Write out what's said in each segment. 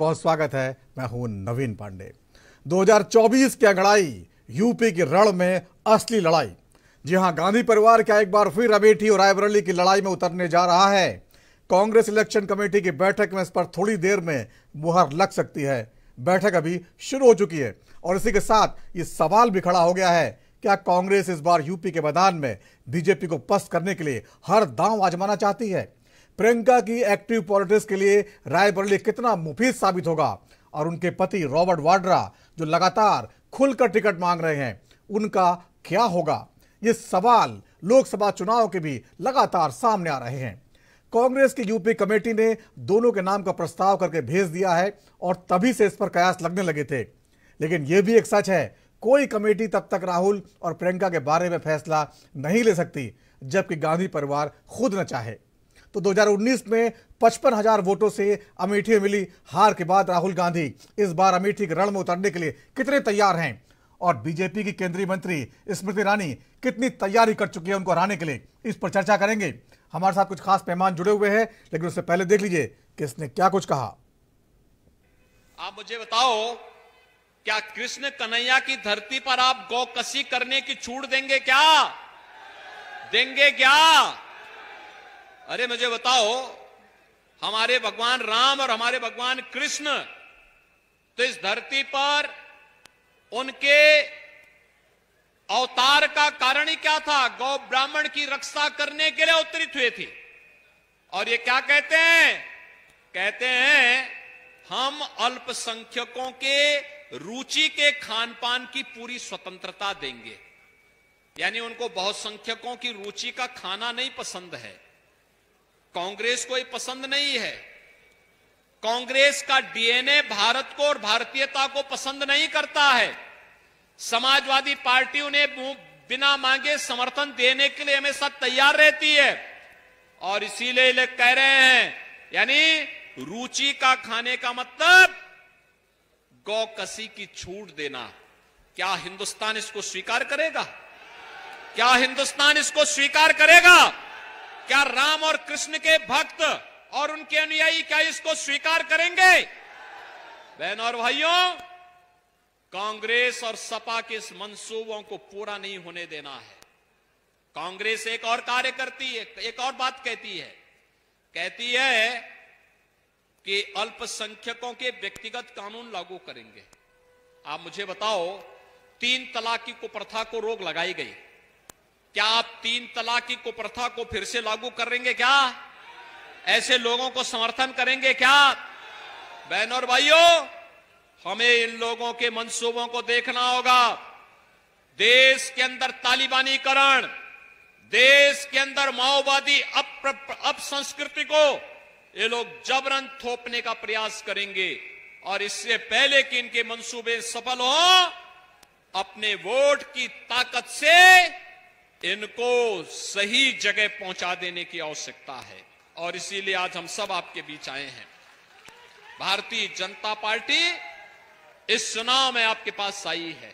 बहुत स्वागत है। मैं हूं नवीन पांडे। 2024 की अंगड़ाई, यूपी की रण में असली लड़ाई। जी हां, गांधी परिवार क्या एक बार फिर अमेठी और रायबरेली की लड़ाई में उतरने जा रहा है। कांग्रेस इलेक्शन कमेटी की बैठक में इस पर थोड़ी देर में मुहर लग सकती है। बैठक अभी शुरू हो चुकी है और इसी के साथ ये सवाल भी खड़ा हो गया है, क्या कांग्रेस इस बार यूपी के मैदान में बीजेपी को पस्त करने के लिए हर दांव आजमाना चाहती है? प्रियंका की एक्टिव पॉलिटिक्स के लिए रायबरेली कितना मुफीद साबित होगा? और उनके पति रॉबर्ट वाड्रा जो लगातार खुलकर टिकट मांग रहे हैं, उनका क्या होगा? ये सवाल लोकसभा चुनाव के भी लगातार सामने आ रहे हैं। कांग्रेस की यूपी कमेटी ने दोनों के नाम का प्रस्ताव करके भेज दिया है और तभी से इस पर कयास लगने लगे थे। लेकिन यह भी एक सच है, कोई कमेटी तब तक राहुल और प्रियंका के बारे में फैसला नहीं ले सकती जबकि गांधी परिवार खुद न चाहे। तो 2019 में 55,000 वोटों से अमेठी में मिली हार के बाद राहुल गांधी इस बार अमेठी के रण में उतरने के लिए कितने तैयार हैं? और बीजेपी की केंद्रीय मंत्री स्मृति ईरानी कितनी तैयारी कर चुकी है उनको हराने के लिए? इस पर चर्चा करेंगे। हमारे साथ कुछ खास मेहमान जुड़े हुए हैं, लेकिन उससे पहले देख लीजिए कि इसने क्या कुछ कहा। आप मुझे बताओ, क्या कृष्ण कन्हैया की धरती पर आप गौ कसी करने की छूट देंगे क्या? देंगे क्या? अरे मुझे बताओ, हमारे भगवान राम और हमारे भगवान कृष्ण तो इस धरती पर उनके अवतार का कारण ही क्या था? गौ ब्राह्मण की रक्षा करने के लिए अवतरित हुए थे। और ये क्या कहते हैं? कहते हैं हम अल्पसंख्यकों के रुचि के खान पान की पूरी स्वतंत्रता देंगे। यानी उनको बहुत संख्यकों की रुचि का खाना नहीं पसंद है। कांग्रेस को ये पसंद नहीं है। कांग्रेस का डीएनए भारत को और भारतीयता को पसंद नहीं करता है। समाजवादी पार्टी उन्हें बिना मांगे समर्थन देने के लिए हमेशा तैयार रहती है और इसीलिए लोग कह रहे हैं, यानी रुचि का खाने का मतलब गौ कसी की छूट देना। क्या हिंदुस्तान इसको स्वीकार करेगा? क्या हिंदुस्तान इसको स्वीकार करेगा? क्या राम और कृष्ण के भक्त और उनके अनुयायी क्या इसको स्वीकार करेंगे? बहनों और भाइयों, कांग्रेस और सपा के इस मंसूबों को पूरा नहीं होने देना है। कांग्रेस एक और कार्य करती है, एक और बात कहती है कि अल्पसंख्यकों के व्यक्तिगत कानून लागू करेंगे। आप मुझे बताओ, 3 तलाक की कुप्रथा को रोक लगाई गई, क्या आप 3 तलाक की कुप्रथा को फिर से लागू करेंगे क्या? ऐसे लोगों को समर्थन करेंगे क्या? बहनों और भाइयों, हमें इन लोगों के मंसूबों को देखना होगा। देश के अंदर तालिबानीकरण, देश के अंदर माओवादी अपसंस्कृति को ये लोग जबरन थोपने का प्रयास करेंगे और इससे पहले कि इनके मंसूबे सफल हो, अपने वोट की ताकत से इनको सही जगह पहुंचा देने की आवश्यकता है। और इसीलिए आज हम सब आपके बीच आए हैं। भारतीय जनता पार्टी इस चुनाव में आपके पास आई है।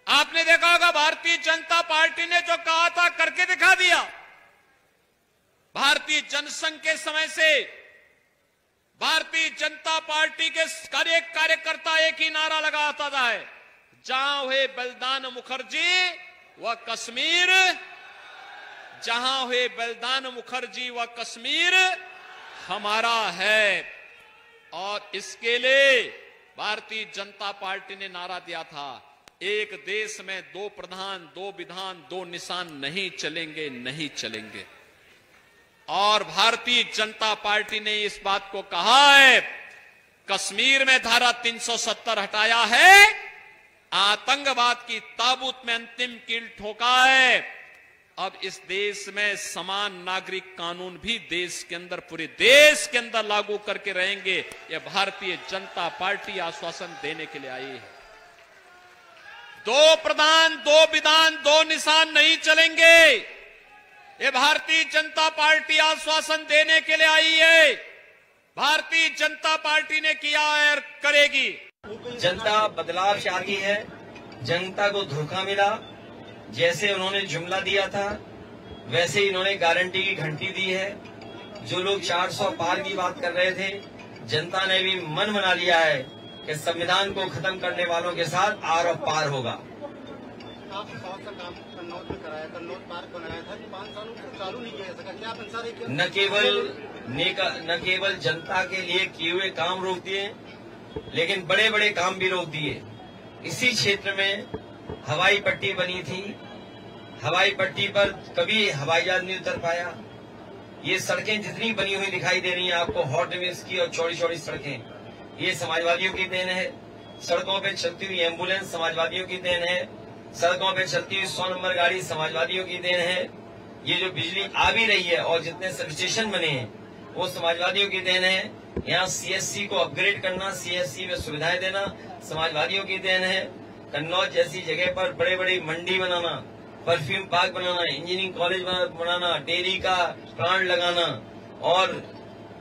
आपने देखा होगा, भारतीय जनता पार्टी ने जो कहा था करके दिखा दिया। भारतीय जनसंघ के समय से भारतीय जनता पार्टी के कार्यकर्ता एक ही नारा लगाता था, जहां हुए बलिदान मुखर्जी व कश्मीर, जहां हुए बलिदान मुखर्जी व कश्मीर हमारा है। और इसके लिए भारतीय जनता पार्टी ने नारा दिया था, एक देश में 2 प्रधान, 2 विधान, 2 निशान नहीं चलेंगे, नहीं चलेंगे। और भारतीय जनता पार्टी ने इस बात को कहा है, कश्मीर में धारा 370 हटाया है, आतंकवाद की ताबूत में अंतिम कील ठोका है। अब इस देश में समान नागरिक कानून भी देश के अंदर, पूरे देश के अंदर लागू करके रहेंगे। यह भारतीय जनता पार्टी आश्वासन देने के लिए आई है। 2 प्रधान, 2 विधान, 2 निशान नहीं चलेंगे, ये भारतीय जनता पार्टी आश्वासन देने के लिए आई है। भारतीय जनता पार्टी ने किया है और करेगी। जनता बदलाव चाहती है, जनता को धोखा मिला। जैसे उन्होंने जुमला दिया था वैसे ही इन्होंने गारंटी की घंटी दी है। जो लोग 400 पार की बात कर रहे थे, जनता ने भी मन बना लिया है कि संविधान को खत्म करने वालों के साथ आर और पार होगा। आप 100 का काम कन्नौज में कराया, कन्नौज पार्क बनाया था, 5 सालों से चालू नहीं किया सका। क्या इंसारे न केवल जनता के लिए किए हुए काम रोक दिए, लेकिन बड़े बड़े काम भी रोक दिए। इसी क्षेत्र में हवाई पट्टी बनी थी, हवाई पट्टी पर कभी हवाई जहाज नहीं उतर पाया। ये सड़कें जितनी बनी हुई दिखाई दे रही हैं आपको, हॉट व्हील्स की और चौड़ी चौड़ी सड़कें, ये समाजवादियों की देन है। सड़कों पे चलती हुई एम्बुलेंस समाजवादियों की देन है। सड़कों पे चलती हुई 100 नंबर गाड़ी समाजवादियों की देन है। ये जो बिजली आ भी रही है और जितने सब स्टेशन बने हैं वो समाजवादियों की देन है। यहाँ सीएससी को अपग्रेड करना, सीएससी में सुविधाएं देना समाजवादियों की देन है। कन्नौज जैसी जगह पर बड़े बड़ी मंडी बनाना, परफ्यूम पार्क बनाना, इंजीनियरिंग कॉलेज बनाना, डेयरी का प्लांट लगाना और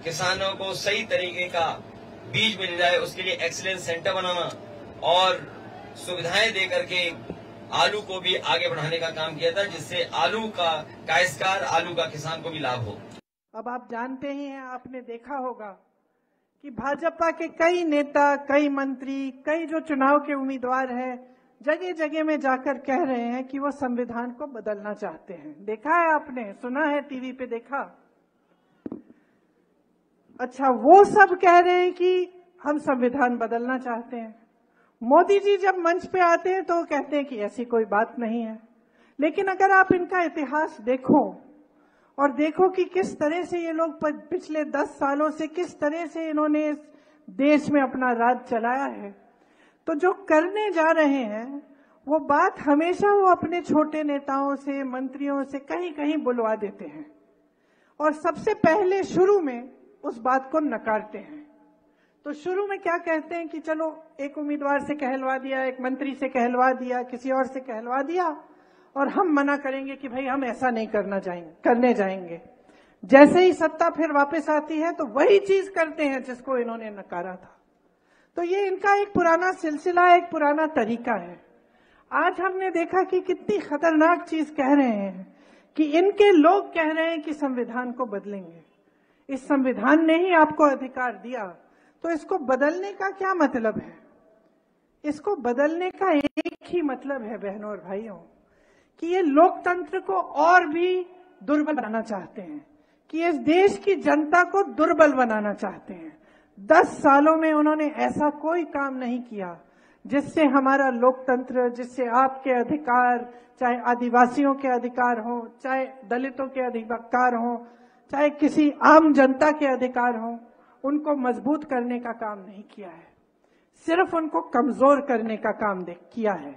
किसानों को सही तरीके का बीज मिल जाए उसके लिए एक्सीलेंस सेंटर बनाना और सुविधाएं दे करके आलू को भी आगे बढ़ाने का काम किया था, जिससे आलू का काश्तकार, आलू का किसान को भी लाभ हो। अब आप जानते ही हैं, आपने देखा होगा कि भाजपा के कई नेता, कई मंत्री, कई जो चुनाव के उम्मीदवार हैं, जगह जगह में जाकर कह रहे हैं कि वो संविधान को बदलना चाहते हैं। देखा है आपने, सुना है, टीवी पे देखा। अच्छा, वो सब कह रहे हैं कि हम संविधान बदलना चाहते हैं। मोदी जी जब मंच पे आते हैं तो वो कहते हैं कि ऐसी कोई बात नहीं है। लेकिन अगर आप इनका इतिहास देखो और देखो कि किस तरह से ये लोग पिछले 10 सालों से किस तरह से इन्होंने इस देश में अपना राज चलाया है, तो जो करने जा रहे हैं वो बात हमेशा वो अपने छोटे नेताओं से, मंत्रियों से कहीं कहीं बुलवा देते हैं और सबसे पहले शुरू में उस बात को नकारते हैं। तो शुरू में क्या कहते हैं कि चलो एक उम्मीदवार से कहलवा दिया, एक मंत्री से कहलवा दिया, किसी और से कहलवा दिया और हम मना करेंगे कि भाई हम ऐसा नहीं करने जाएंगे। जैसे ही सत्ता फिर वापस आती है तो वही चीज करते हैं जिसको इन्होंने नकारा था। तो ये इनका एक पुराना सिलसिला, एक पुराना तरीका है। आज हमने देखा कि कितनी खतरनाक चीज कह रहे हैं कि इनके लोग कह रहे हैं कि संविधान को बदलेंगे। इस संविधान ने ही आपको अधिकार दिया, तो इसको बदलने का क्या मतलब है? इसको बदलने का एक ही मतलब है बहनों और भाइयों, कि ये लोकतंत्र को और भी दुर्बल बनाना चाहते हैं, कि इस देश की जनता को दुर्बल बनाना चाहते हैं। 10 सालों में उन्होंने ऐसा कोई काम नहीं किया जिससे हमारा लोकतंत्र, जिससे आपके अधिकार, चाहे आदिवासियों के अधिकार हो, चाहे दलितों के अधिकार हो, चाहे किसी आम जनता के अधिकार हो, उनको मजबूत करने का काम नहीं किया है, सिर्फ उनको कमजोर करने का काम किया है।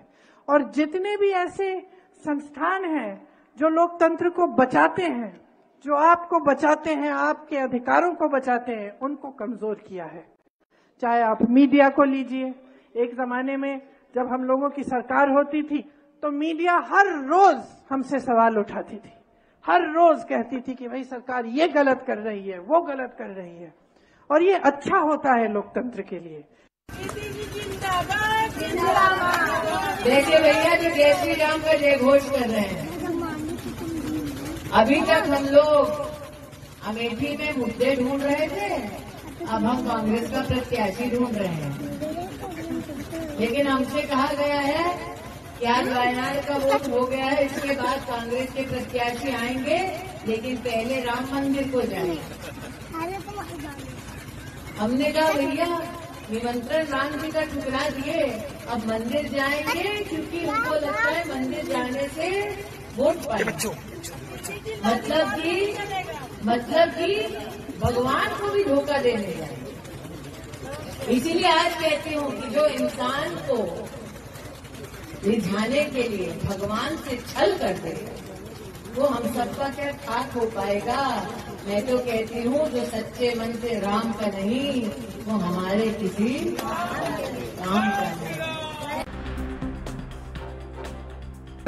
और जितने भी ऐसे संस्थान हैं जो लोकतंत्र को बचाते हैं, जो आपको बचाते हैं, आपके अधिकारों को बचाते हैं, उनको कमजोर किया है। चाहे आप मीडिया को लीजिए, एक जमाने में जब हम लोगों की सरकार होती थी तो मीडिया हर रोज हमसे सवाल उठाती थी, हर रोज कहती थी कि भाई सरकार ये गलत कर रही है, वो गलत कर रही है, और ये अच्छा होता है लोकतंत्र के लिए। देखिए भैया, जो जय श्री राम का जय घोष कर रहे हैं, अभी तक हम लोग अमेठी में मुद्दे ढूंढ रहे थे, अब हम कांग्रेस का प्रत्याशी ढूंढ रहे हैं। लेकिन हमसे कहा गया है कि आज वायनाड का वोट हो गया है, इसके बाद कांग्रेस के प्रत्याशी आएंगे, लेकिन पहले राम मंदिर को जाएंगे। हमने कहा भैया निमंत्रण राम जी का ठुकरा दिए, अब मंदिर जाएंगे, क्योंकि उनको लगता है मंदिर जाने से वोट पाएंगे। मतलब कि भगवान को भी धोखा देने जाए। इसीलिए आज कहती हूँ कि जो इंसान को रिझाने के लिए भगवान से छल कर दे, वो हम सबका क्या खाक हो पाएगा। मैं तो कहती हूँ जो सच्चे मन से राम का नहीं, वो हमारे किसी काम का नहीं।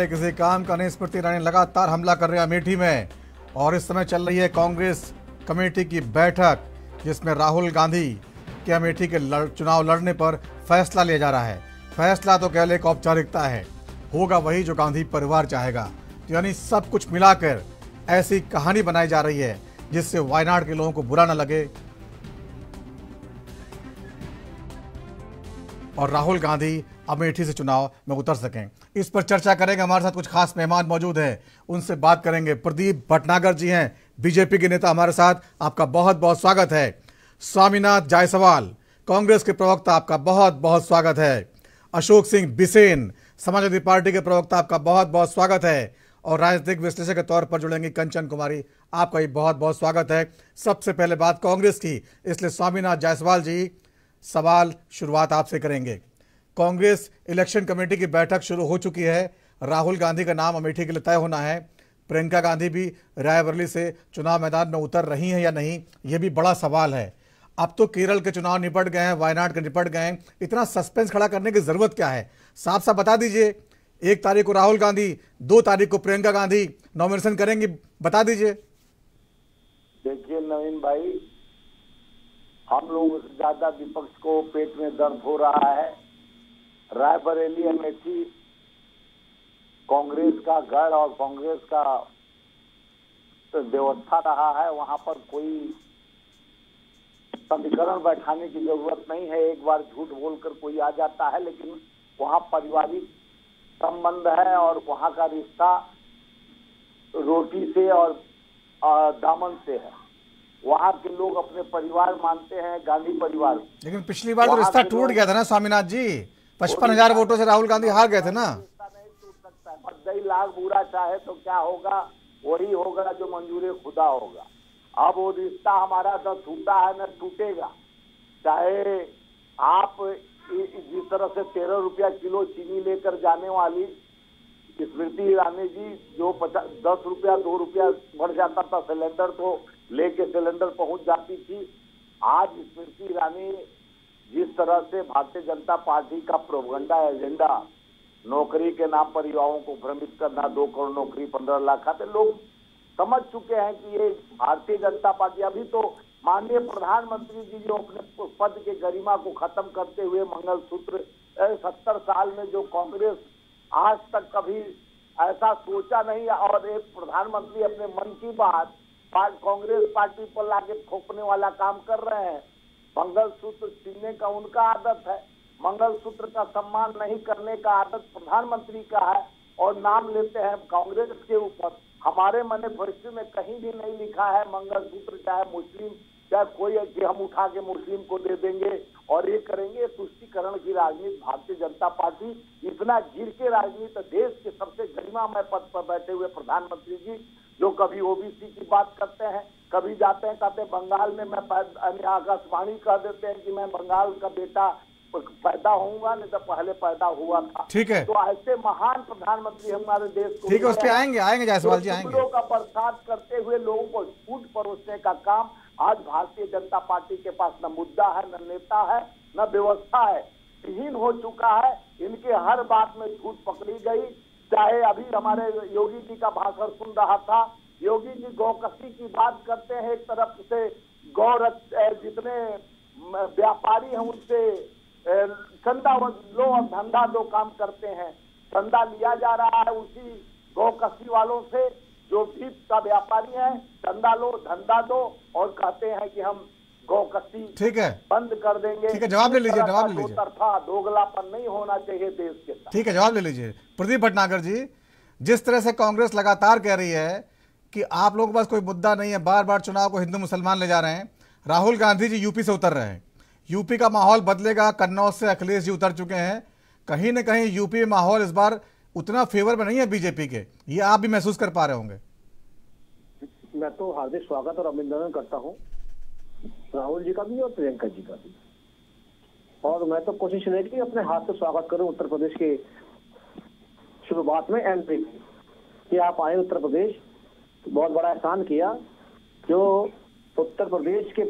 किसी काम का नहीं, स्मृति ईरानी लगातार हमला कर रहे हैं अमेठी में, और इस समय चल रही है कांग्रेस कमेटी की बैठक, जिसमें राहुल गांधी के अमेठी के चुनाव लड़ने पर फैसला लिया जा रहा है। फैसला तो केवल एक औपचारिकता है, होगा वही जो गांधी परिवार चाहेगा। तो यानी सब कुछ मिलाकर ऐसी कहानी बनाई जा रही है जिससे वायनाड के लोगों को बुरा न लगे, और राहुल गांधी अमेठी से चुनाव में उतर सकें। इस पर चर्चा करेंगे। हमारे साथ कुछ खास मेहमान मौजूद हैं, उनसे बात करेंगे। प्रदीप भटनागर जी हैं, बीजेपी के नेता, हमारे साथ। आपका बहुत बहुत स्वागत है। स्वामीनाथ जायसवाल, कांग्रेस के प्रवक्ता, आपका बहुत बहुत स्वागत है। अशोक सिंह बिसेन, समाजवादी पार्टी के प्रवक्ता, आपका बहुत बहुत स्वागत है। और राजनीतिक विश्लेषक के तौर पर जुड़ेंगी कंचन कुमारी, आपका भी बहुत बहुत स्वागत है। सबसे पहले बात कांग्रेस की, इसलिए स्वामीनाथ जायसवाल जी सवाल शुरुआत आपसे करेंगे। कांग्रेस इलेक्शन कमेटी की बैठक शुरू हो चुकी है। राहुल गांधी का नाम अमेठी के लिए तय होना है। प्रियंका गांधी भी रायबरेली से चुनाव मैदान में उतर रही हैं या नहीं, यह भी बड़ा सवाल है। अब तो केरल के चुनाव निपट गए हैं, वायनाड के निपट गए हैं, इतना सस्पेंस खड़ा करने की जरूरत क्या है? साफ साफ बता दीजिए। 1 तारीख को राहुल गांधी, 2 तारीख को प्रियंका गांधी नॉमिनेशन करेंगी, बता दीजिए। देखिए नवीन भाई, हम लोगों से ज्यादा विपक्ष को पेट में दर्द हो रहा है। रायबरेली अमेठी कांग्रेस का गढ़ और कांग्रेस का व्यवस्था रहा है। वहां पर कोई समीकरण बैठाने की जरूरत नहीं है। एक बार झूठ बोलकर कोई आ जाता है, लेकिन वहां पारिवारिक संबंध है और वहां का रिश्ता रोटी से और दामन से है। वहाँ के लोग अपने परिवार मानते हैं, गांधी परिवार। लेकिन पिछली बार तो रिश्ता टूट गया था ना स्वामीनाथ जी, 55,000 वोटों से राहुल गांधी हार गए थे ना। रिश्ता नहीं टूट सकता है। मद्दई लाख बुरा चाहे तो क्या होगा, वही होगा जो मंजूर खुदा होगा। अब वो रिश्ता हमारा न टूटा है न टूटेगा। चाहे आप जिस तरह से 13 रुपया किलो चीनी लेकर जाने वाली स्मृति ईरानी जी, जो 10 रुपया 2 रुपया बढ़ जाता था सिलेंडर, तो लेके सिलेंडर पहुंच जाती थी। आज स्मृति ईरानी जिस तरह से भारतीय जनता पार्टी का प्रोपगंडा एजेंडा, नौकरी के नाम पर युवाओं को भ्रमित करना, 2 करोड़ नौकरी 15 लाख खाते, लोग समझ चुके हैं कि ये भारतीय जनता पार्टी। अभी तो माननीय प्रधानमंत्री जी जो अपने पद के गरिमा को खत्म करते हुए मंगलसूत्र 70 साल में जो कांग्रेस आज तक कभी ऐसा सोचा नहीं, और एक प्रधानमंत्री अपने मन की बात कांग्रेस पार्टी पर लाके थोपने वाला काम कर रहे हैं। मंगलसूत्र छीनने का उनका आदत है, मंगलसूत्र का सम्मान नहीं करने का आदत प्रधानमंत्री का है, और नाम लेते हैं कांग्रेस के ऊपर। हमारे मैनिफेस्टो में कहीं भी नहीं लिखा है मंगलसूत्र चाहे मुस्लिम चाहे कोई है कि हम उठा के मुस्लिम को दे देंगे और ये करेंगे। तुष्टीकरण की राजनीति भारतीय जनता पार्टी, इतना गिर के राजनीति, देश के सबसे गरिमामय पद पर बैठे हुए प्रधानमंत्री जी जो कभी ओबीसी की बात करते हैं, कभी जाते हैं कहते हैं बंगाल में मैं आकाशवाणी कह देते हैं कि मैं बंगाल का बेटा पैदा होऊंगा, नहीं तो पहले पैदा हुआ था। ठीक है, तो ऐसे महान प्रधानमंत्री हमारे देश को, ठीक है, उस पे आएंगे जायसवाल जी, आएंगे। का बरसात करते हुए लोगों को झूठ परोसने का काम आज भारतीय जनता पार्टी के पास न मुद्दा है, न नेता है, न व्यवस्था है, विहीन हो चुका है। इनके हर बात में झूठ पकड़ी गई। चाहे अभी हमारे योगी जी का भाषण सुन रहा था, योगी जी गौकसी की बात करते हैं, एक तरफ से गौ जितने व्यापारी हैं उनसे चंदा लो और धंधा दो काम करते हैं। चंदा लिया जा रहा है उसी गौकसी वालों से जो भी का व्यापारी है, चंदा लो धंधा दो, और कहते हैं कि हम गौकसी ठीक है बंद कर देंगे। ठीक है, जवाब ले लीजिए, जवाब ले लीजिए। दो तरफा दोगलापन नहीं होना चाहिए देश के साथ। ठीक है, जवाब ले लीजिए। प्रदीप भटनागर जी, जिस तरह से कांग्रेस लगातार कह रही है कि आप लोगों के पास कोई मुद्दा नहीं है, बार बार चुनाव को हिंदू मुसलमान ले जा रहे हैं, राहुल गांधी जी यूपी से उतर रहे हैं, यूपी का माहौल बदलेगा, कन्नौज से अखिलेश जी उतर चुके हैं, कहीं ना कहीं यूपी में माहौल इस बार उतना फेवर में नहीं है बीजेपी के, ये आप भी महसूस कर पा रहे होंगे। मैं तो हार्दिक स्वागत और अभिनंदन करता हूं राहुल जी का भी और प्रियंका जी का भी, और मैं तो कोशिश नहीं की अपने हाथ से स्वागत करूं उत्तर प्रदेश के शुरुआत में एंट्री कि आप आए उत्तर प्रदेश, तो बहुत बड़ा एहसान किया। जो उत्तर प्रदेश के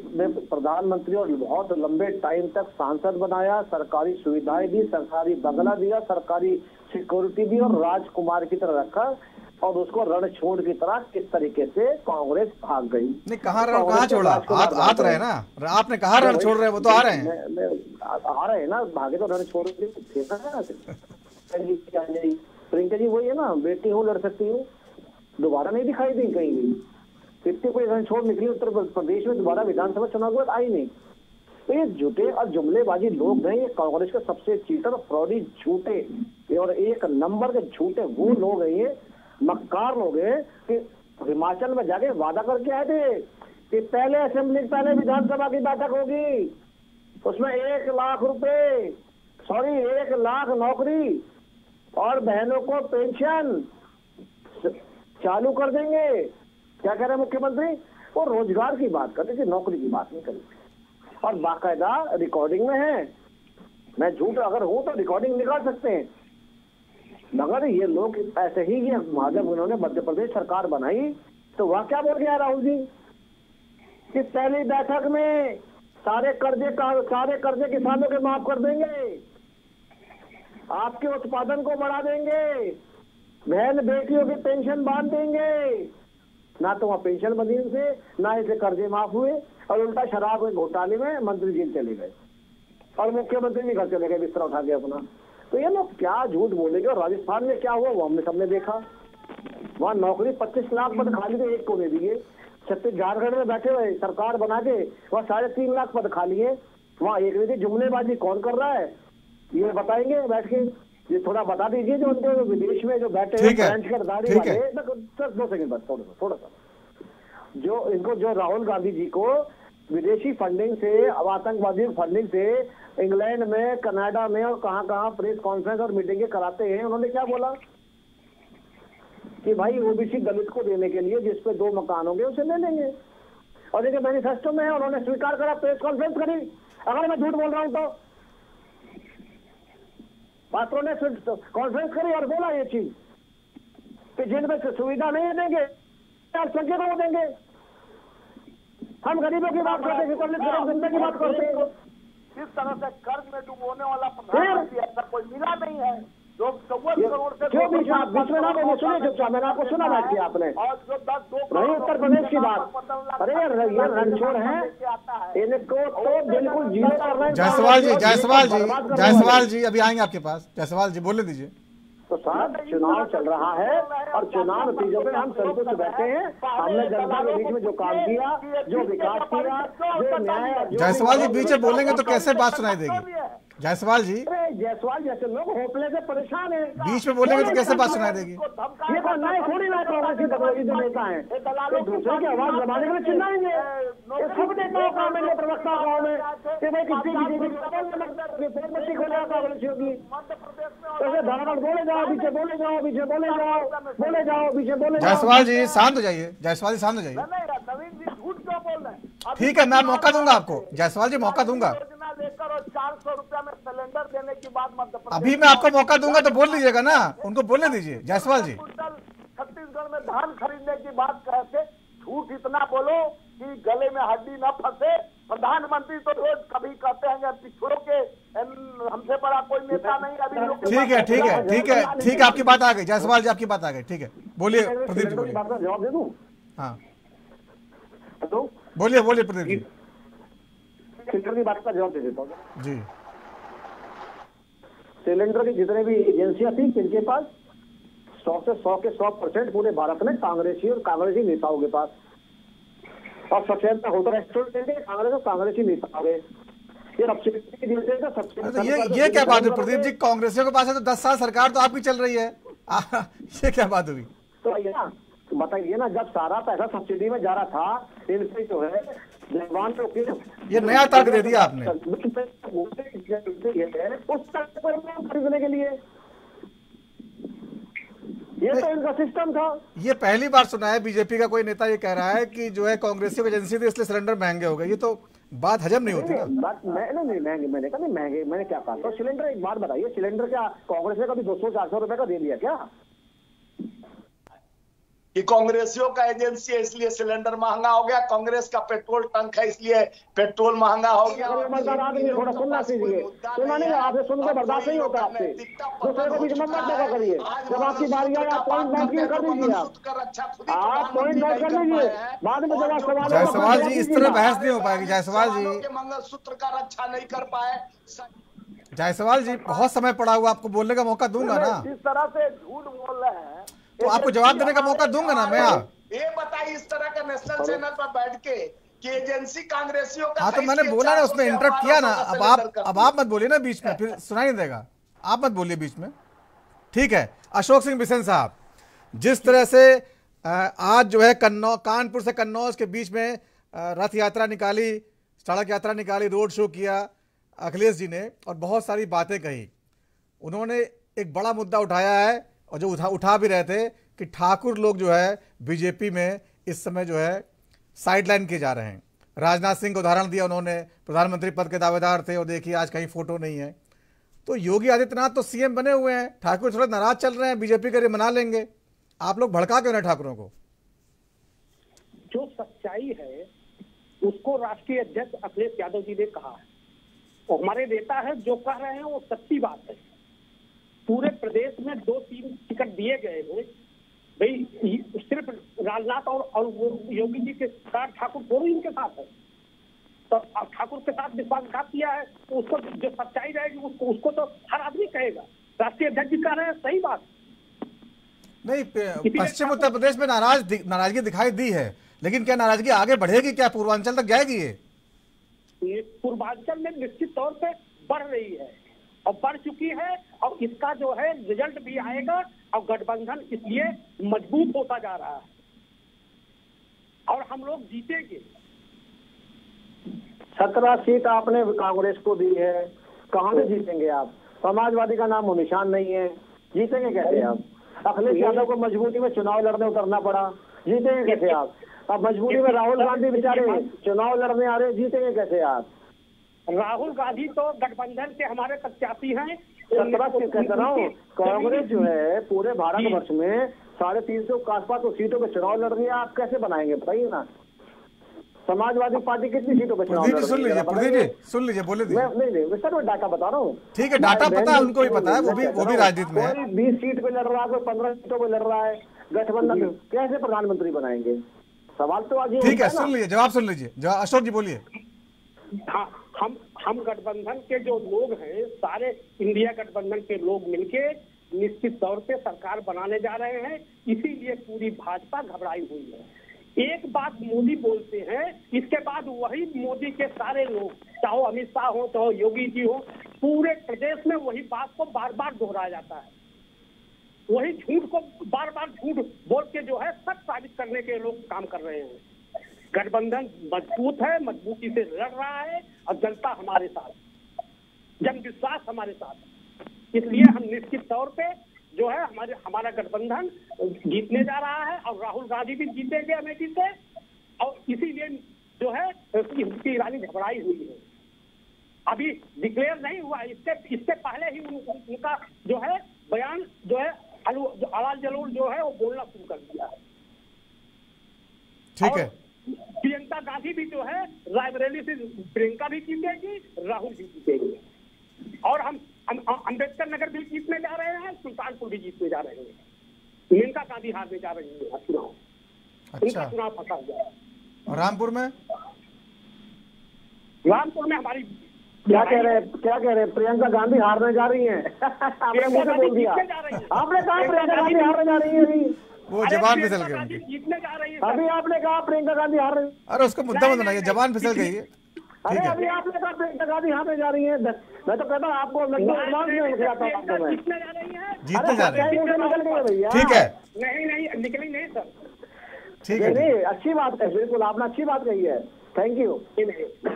प्रधानमंत्री और बहुत लंबे टाइम तक सांसद बनाया, सरकारी सुविधाएं दी, सरकारी बंगला दिया, सरकारी सिक्योरिटी दी और राजकुमार की तरह रखा, और उसको रणछोड़ की तरह किस तरीके से कांग्रेस भाग गई। नहीं, कहाँ छोड़ा, हाथ रहे ना, आपने कहा रण छोड़ रहे, वो तो आ रहे हैं, आ रहे हैं ना, भागे तो रण छोड़ थे ना। प्रियंका जी वही है ना, बेटी हूँ लड़ सकती हूँ, दोबारा नहीं दिखाई दी कहीं भी। इतनी कोई रण छोड़ निकली उत्तर प्रदेश में, दोबारा विधानसभा चुनाव के बाद आई नहीं। तो ये झूठे और जुमलेबाजी लोग हैं, ये कांग्रेस के सबसे चीटर, फ्रॉडी, झूठे और एक नंबर के झूठे वो लोग हैं, ये मक्कार लोग हैं कि हिमाचल में जाके वादा करके आए थे कि पहले असेंबली, पहले विधानसभा की बैठक होगी, उसमें 1 लाख रुपए, 1 लाख नौकरी और बहनों को पेंशन चालू कर देंगे। क्या कह रहे हैं मुख्यमंत्री? वो रोजगार की बात करते थे, नौकरी की बात नहीं करते, और बाकायदा रिकॉर्डिंग में है। मैं झूठ अगर हूं तो रिकॉर्डिंग निकाल सकते हैं, मगर ये लोग ऐसे ही, ये जब उन्होंने मध्य प्रदेश सरकार बनाई तो वह क्या बोल गया राहुल जी कि पहली बैठक में सारे कर्जे किसानों के माफ कर देंगे, आपके उत्पादन को बढ़ा देंगे, बहन बेटियों की पेंशन बांध देंगे। ना तो वहाँ पेंशन बनी उनसे, ना इसे कर्जे माफ हुए, और उल्टा शराब के घोटाले में मंत्री जेल चले गए और मुख्यमंत्री भी घर चले गए बिस्तर उठा के अपना। तो ये लोग क्या झूठ बोलेंगे। और राजस्थान में क्या हुआ वो हमने सबने देखा, वहाँ नौकरी 25 लाख पद खाली थे, एक को दे दिए। छत्तीसगढ़ झारखंड में बैठे हुए सरकार बना के वहाँ 3.5 लाख पद खाली है, वहाँ एक रीति जुमलेबाजी कौन कर रहा है ये बताएंगे बैठ के। ये थोड़ा बता दीजिए जो उनके विदेश में जो बैठे हैं दाढ़ी वाले, सर 2 सेकंड बस थोड़ा सा, जो इनको जो राहुल गांधी जी को विदेशी फंडिंग से, आतंकवादी फंडिंग से इंग्लैंड में, कनाडा में और कहां प्रेस कॉन्फ्रेंस और मीटिंगें कराते हैं, उन्होंने क्या बोला कि भाई ओबीसी दलित को देने के लिए जिस पे 2 मकान होंगे उसे ले लेंगे, और इनके मैनिफेस्टो में है, उन्होंने स्वीकार करा, प्रेस कॉन्फ्रेंस करी। अगर मैं झूठ बोल रहा हूं तो पात्रों ने कॉन्फ्रेंस करी और बोला ये चीज कि जिनमें सुविधा नहीं देंगे अल्पसंख्यकों को देंगे। हम गरीबों की बात करते हैं, जनता की बात करते हैं। इस तरह से कर्ज में डूबोने वाला प्रधानमंत्री ऐसा कोई मिला नहीं है जो 54 करोड़ से क्यों बीच में ना बोले? सुनिए चुपचाप, मैंने आपको सुना बैठ किया आपने, और जो 10-2 रही उत्तर प्रदेश की बात। अरे ये रणछोड़ है, इनको तो बिल्कुल जीरो कर रहे हैं। जायसवाल जी अभी आएंगे आपके पास। जायसवाल जी बोलने दीजिए। तो साहब चुनाव चल रहा है और चुनाव नतीजों में हम संतुष्ट बैठे हैं। हमने जनता के बीच में जो काम किया, जो विकास किया, जो न्याय। जायसवाल जी बीच में बोलेंगे तो कैसे बात सुनाई देगी? जायसवाल जी, जायसवाल जैसे लोग होपले से परेशान है, बीच में बोलेंगे तो कैसे बात सुनाई देगी? ये कोई नए थोड़ी ना कांग्रेस की दबंगी जो नेता है, तो दूसरे की आवाज दबाने के लिए चिल्लाएंगे। सब नेताओं का मैंने प्रवक्ता गाँव में कि भाई किसी बीजेपी खोलेगा कांग्रेसियों की, ऐसे धड़ाधड़ बोले जाओ, पीछे बोले जाओ, पीछे बोले जाओ, बोले जाओ, पीछे बोले जाओ। जायसवाल जी शांत हो जाइए, जायसवाल जी शांत हो जाइए। नवीन जी झूठ क्यों बोल रहे हैं? ठीक है, मैं मौका दूंगा आपको। जायसवाल जी मौका दूंगा, लेकर और 400 रुपया में सिलेंडर देने की बात मध्य प्रदेश। अभी मैं आपको मौका दूंगा तो बोल लीजिएगा ना, उनको बोलने दीजिए। जायसवाल जी, छत्तीसगढ़ में धान खरीदने की बात कहते, झूठ इतना बोलो कि गले में हड्डी न फंसे। प्रधानमंत्री तो रोज कभी कहते हैं पिछड़ों के हमसे बड़ा कोई नेता नहीं। अभी लोग ठीक है, आपकी बात आ गई। जायसवाल जी आपकी बात आ गई, ठीक है, बोलिए प्रदीप जी, बोलिए। जवाब दे दूं? हाँ हेलो, बोलिए प्रदीप जी। सिलेंडर की बात का जवाब दे देता हूँ जी। सिलेंडर की जितने भी एजेंसियां थी, इनके पास 100 से 100% पूरे भारत में कांग्रेसी और कांग्रेसी नेताओं के पास, और सबसे ज्यादा होटल रेस्टोरेंट कांग्रेस और कांग्रेसी नेताओं के। ये क्या बात हुई प्रदीप जी? कांग्रेसियों के पास है तो 10 साल सरकार तो आपकी चल रही है, ये क्या बात हुई? तो बताइए ना, जब सारा पैसा सब्सिडी में जा रहा था, इनसे जो है जवान तो ये नया तर्क दे दिया आपने उस तक खरीदने के लिए। ये तो इनका सिस्टम था। ये पहली बार सुना है बीजेपी का कोई नेता ये कह रहा है कि जो है कांग्रेसियों की एजेंसी थी इसलिए सिलेंडर महंगे हो गए। ये तो बात हजम नहीं होती ना। नहीं महंगे, मैंने कहा नहीं महंगे, मैंने क्या कहा? तो सिलेंडर, एक बात बताइए, सिलेंडर क्या कांग्रेस ने कभी 200-400 रुपए का दे दिया क्या? कि कांग्रेसियों का एजेंसी है इसलिए सिलेंडर महंगा हो गया, कांग्रेस का पेट्रोल टंक है इसलिए पेट्रोल महंगा हो गया। थोड़ा सुनना सीजिए, सुनना नहीं, आपसे सुनकर बर्दाश्त नहीं होता आपसे। दूसरे को बीच में मत लगा करिए, जब आपकी बारी आए आप पॉइंट नोट कर दीजिए, आप पॉइंट नोट कर लीजिए, बाद में जब सवाल। जायसवाल जी इस तरह बहस नहीं हो पाएगी। जायसवाल जी मंगलसूत्र का रक्षा नहीं कर पाए। जायसवाल जी बहुत समय पड़ा हुआ, आपको बोलने का मौका दूंगा ना। इस तरह से झूठ बोल रहे हैं तो आपको जवाब देने का मौका दूंगा ना मैं। ये बताइए, इस तरह का नेशनल चैनल पर बैठ के कि एजेंसी कांग्रेसियों का। हाँ तो मैंने बोला ना, उसने इंटरप्ट किया ना। अब आप मत बोलिए ना बीच में, फिर सुनाई नहीं देगा। आप मत बोलिए बीच में, ठीक है। अशोक सिंह बिसेन साहब, जिस तरह से आज जो है कानपुर से कन्नौज के बीच में रथ यात्रा निकाली, सड़क यात्रा निकाली, रोड शो किया अखिलेश जी ने, और बहुत सारी बातें कही। उन्होंने एक बड़ा मुद्दा उठाया है, और जो उठा भी रहे थे कि ठाकुर लोग जो है बीजेपी में इस समय जो है साइडलाइन किए जा रहे हैं। राजनाथ सिंह को उदाहरण दिया उन्होंने, प्रधानमंत्री पद के दावेदार थे, और देखिए आज कहीं फोटो नहीं है। तो योगी आदित्यनाथ तो सीएम बने हुए हैं, ठाकुर थोड़े नाराज चल रहे हैं, बीजेपी के लिए मना लेंगे। आप लोग भड़का क्यों नहीं ठाकुरों को? जो सच्चाई है उसको राष्ट्रीय अध्यक्ष अखिलेश यादव जी ने कहा है, और हमारे नेता है जो कह रहे हैं वो सच्ची बात है। पूरे प्रदेश में 2-3 टिकट दिए गए हैं भाई, सिर्फ राजनाथ और योगी जी के साथ ठाकुर दोनों इनके साथ है, तो ठाकुर के साथ विश्वासघात किया है, तो उसको जो सच्चाई रहेगी उसको तो हर आदमी कहेगा। राष्ट्रीय अध्यक्ष जी कह रहे हैं सही बात नहीं। पश्चिम उत्तर प्रदेश में नाराजगी दिखाई दी है, लेकिन क्या नाराजगी आगे बढ़ेगी? क्या पूर्वांचल तक जाएगी? ये पूर्वांचल में निश्चित तौर पे बढ़ रही है और बढ़ चुकी है, और इसका जो है रिजल्ट भी आएगा, और गठबंधन इसलिए मजबूत होता जा रहा है और हम लोग जीतेंगे। 17 सीट आपने कांग्रेस को दी है, कहाँ से जीतेंगे आप? समाजवादी का नाम निशान नहीं है, जीतेंगे कैसे आप? अखिलेश यादव को मजबूरी में चुनाव लड़ने उतरना पड़ा, जीतेंगे कैसे आप? अब मजबूरी में राहुल गांधी बेचारे चुनाव लड़ने आ रहे, जीतेंगे कैसे आप? राहुल गांधी तो गठबंधन के हमारे प्रत्याशी हैं। 17 सीट कह रहा हूँ, कांग्रेस जो है पूरे भारतवर्ष में 350 के आसपास सीटों पे चुनाव लड़ रही है, आप कैसे बनाएंगे बताइए ना? समाजवादी पार्टी कितनी सीटों पे चुनाव लड़ रही है? सुन लीजिए, बोले नहीं सर, मैं डाटा बता रहा हूँ। ठीक है, डाटा पता है, उनको भी पता है, वो भी राजनीति में है। 20 सीट पे लड़ रहा है, कोई 15 सीटों पे लड़ रहा है, गठबंधन कैसे प्रधानमंत्री बनाएंगे? सवाल तो आज। ठीक है, सुन लीजिए, जवाब सुन लीजिए। अशोक जी बोलिए। हाँ, हम गठबंधन के जो लोग हैं, सारे इंडिया गठबंधन के लोग मिलके निश्चित तौर पे सरकार बनाने जा रहे हैं, इसीलिए पूरी भाजपा घबराई हुई है। एक बात मोदी बोलते हैं, इसके बाद वही मोदी के सारे लोग, चाहे अमित शाह हो, चाहे योगी जी हो, पूरे प्रदेश में वही बात को बार बार दोहराया जाता है। वही झूठ को बार बार झूठ बोल के जो है सच साबित करने के लोग काम कर रहे हैं। गठबंधन मजबूत है, मजबूती से लड़ रहा है, और जनता हमारे साथ, जन विश्वास हमारे साथ। इसलिए हम निश्चित तौर पे जो है हमारा गठबंधन जीतने जा रहा है, और राहुल गांधी भी जीतेंगे अमेठी से, और इसीलिए जो है स्मृति ईरानी घबराई हुई है। अभी डिक्लेयर नहीं हुआ, इससे पहले ही उनका जो है बयान जो है अलाल जलोल जो है वो बोलना शुरू कर दिया है। ठीक है, प्रियंका गांधी भी जो है रायबरेली से प्रियंका भी जीतेगी, राहुल भी जीतेंगे, और हम अम्बेडकर नगर भी जीतने जा रहे हैं, सुल्तानपुर भी जीतने जा रहे हैं। प्रियंका गांधी हारने जा रही है चुनाव। अच्छा, चुनाव फंसा गया। और रामपुर में हमारी क्या कह रहे हैं? प्रियंका गांधी हारने जा रही हैं। आपने मुझे बोल दिया, आपने कहा प्रियंका गांधी हारने जा रही है। वो जबान फिसल गई, जीतने जा रही है। अभी आपने कहा प्रियंका गांधी हार रही। अरे उसको मुद्दा मत बनाइए, जबान फिसल गई है। अरे अभी आपने कहा प्रियंका गांधी हारने जा रही है, मैं तो कहता हूँ आपको एडवांस में निकल जाता हूँ आपको मैं। जीतने जा रही है, जीतने जा रही है, निकल गई भैया। ठीक है, नहीं निकली नहीं सर। ठीक है, नहीं अच्छी बात है, बिल्कुल आपने अच्छी बात कही है, थैंक यू।